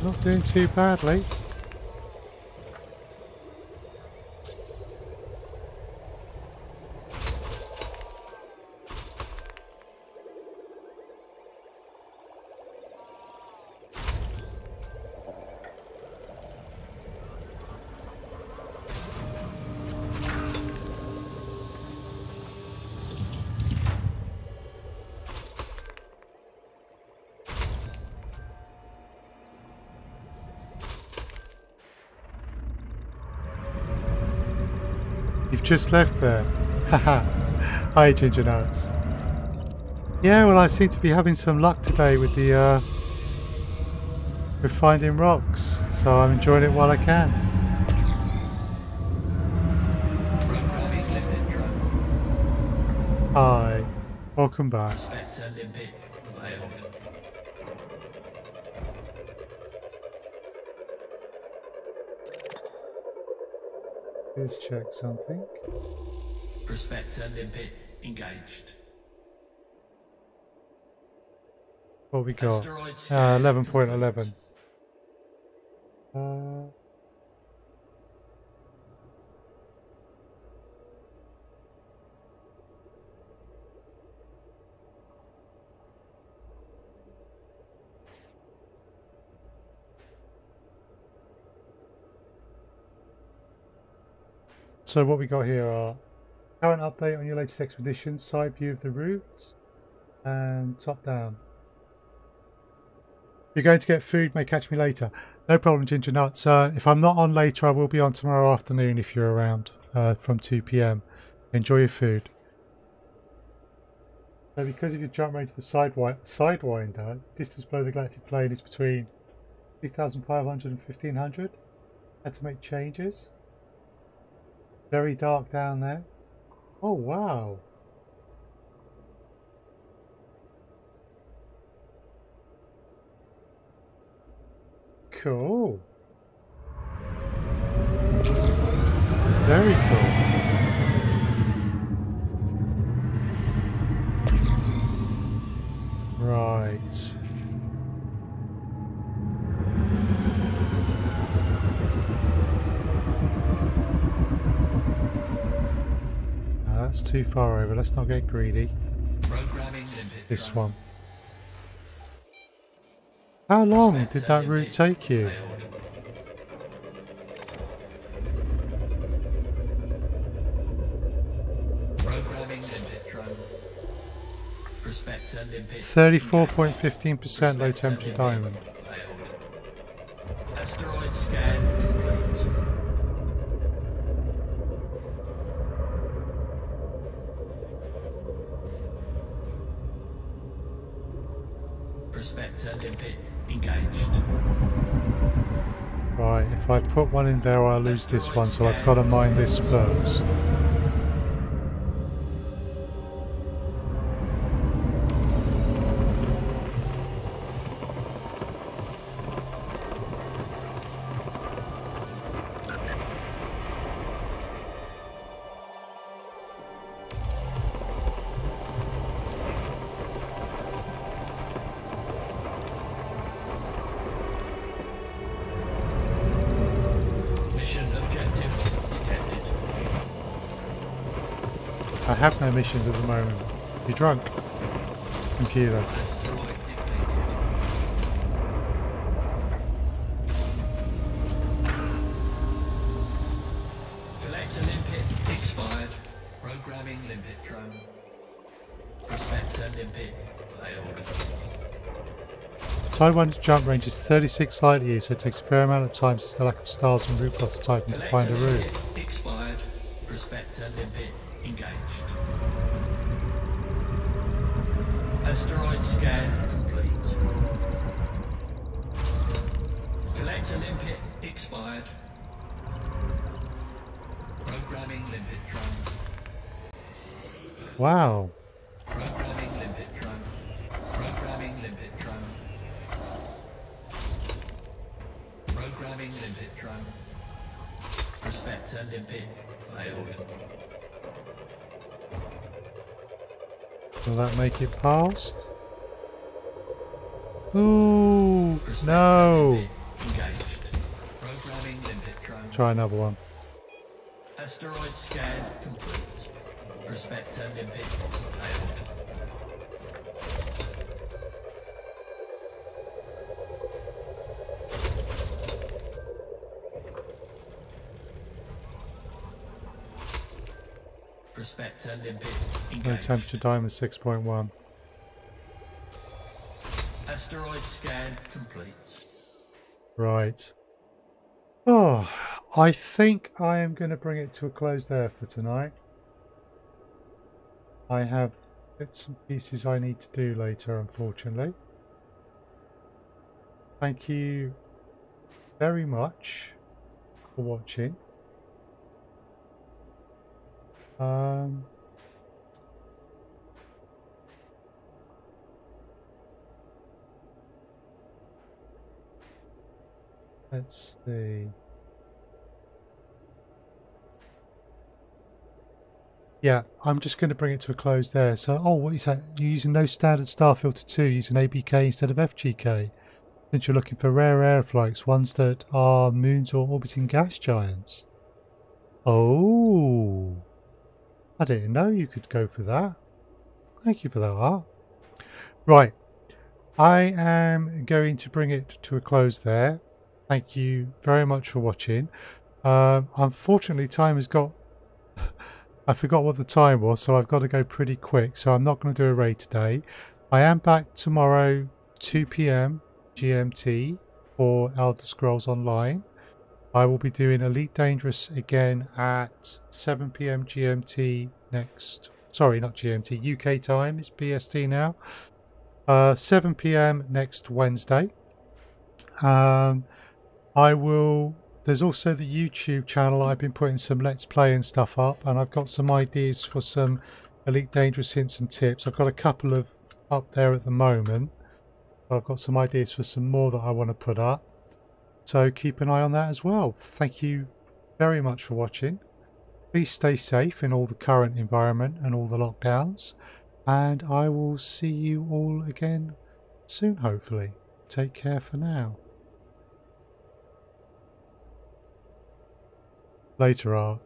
Not doing too badly. You've just left there. Haha. Hi, Ginger Nuts. Yeah, well, I seem to be having some luck today with the with finding rocks, so I'm enjoying it while I can. Programming limpet drone. Hi, welcome back. Prospector limpet failed. Let's check something. Prospector limpet engaged. What we got? Asteroid scan 11.11. So what we got here are current update on your latest expedition, side view of the route, and top down. You're going to get food, may catch me later. No problem, Ginger Nuts. If I'm not on later, I will be on tomorrow afternoon if you're around from 2 PM. Enjoy your food. So because if you jump range to the sidewinder, distance below the galactic plane is between 3,500 and 1,500. Had to make changes. Very dark down there. Oh wow. Cool. Very cool. Right. No, that's too far over. Let's not get greedy. This one. How long did that route take you? Programming limpet drone. Prospector limpet. 34.15% low temperature diamond. Failed. Asteroid scan complete. Prospector limpet engaged. Right, if I put one in there I'll lose this one, so I've got to mine this first. I have no missions at the moment. You're drunk, computer. Asteroid depleted. Collector limpet expired. Programming limpet drone. Prospector limpet failed. Sidewinder jump range is 36 light years, so it takes a fair amount of time since the lack of stars and route prototyping to find a route. Expired. Prospector limpet engaged. Asteroid scan complete. Collector limpet expired. Programming limpet drone. Wow. Programming limpet drone. Programming limpet drone. Programming limpet drone. Prospector limpet failed. Will that make it past? Ooh, Prospector no. limpet engaged. Programming limpet drone. Try another one. Asteroid scan complete. Prospector limpet failed. Prospector limpet No engaged. temperature diamond 6.1. Asteroid scan complete. Right. Oh, I think I am going to bring it to a close there for tonight. I have bits and pieces I need to do later, unfortunately. Thank you very much for watching. Let's see. Yeah, I'm just going to bring it to a close there. So, oh, what is that? You're using no standard star filter 2, using ABK instead of FGK. Since you're looking for rare air flights, ones that are moons or orbiting gas giants. Oh, I didn't know you could go for that. Thank you for that, Art. Right, I am going to bring it to a close there. Thank you very much for watching. Unfortunately, time has got... I forgot what the time was, so I've got to go pretty quick. So I'm not going to do a raid today. I am back tomorrow, 2 PM GMT for Elder Scrolls Online. I will be doing Elite Dangerous again at 7 PM GMT next sorry, not GMT, UK time. It's BST now. 7 p.m. next Wednesday. There's also the YouTube channel. I've been putting some Let's Play and stuff up, and I've got some ideas for some Elite Dangerous hints and tips. I've got a couple of up there at the moment. I've got some ideas for some more that I want to put up. So keep an eye on that as well. Thank you very much for watching. Please stay safe in all the current environment and all the lockdowns. And I will see you all again soon, hopefully. Take care for now. Later, Art.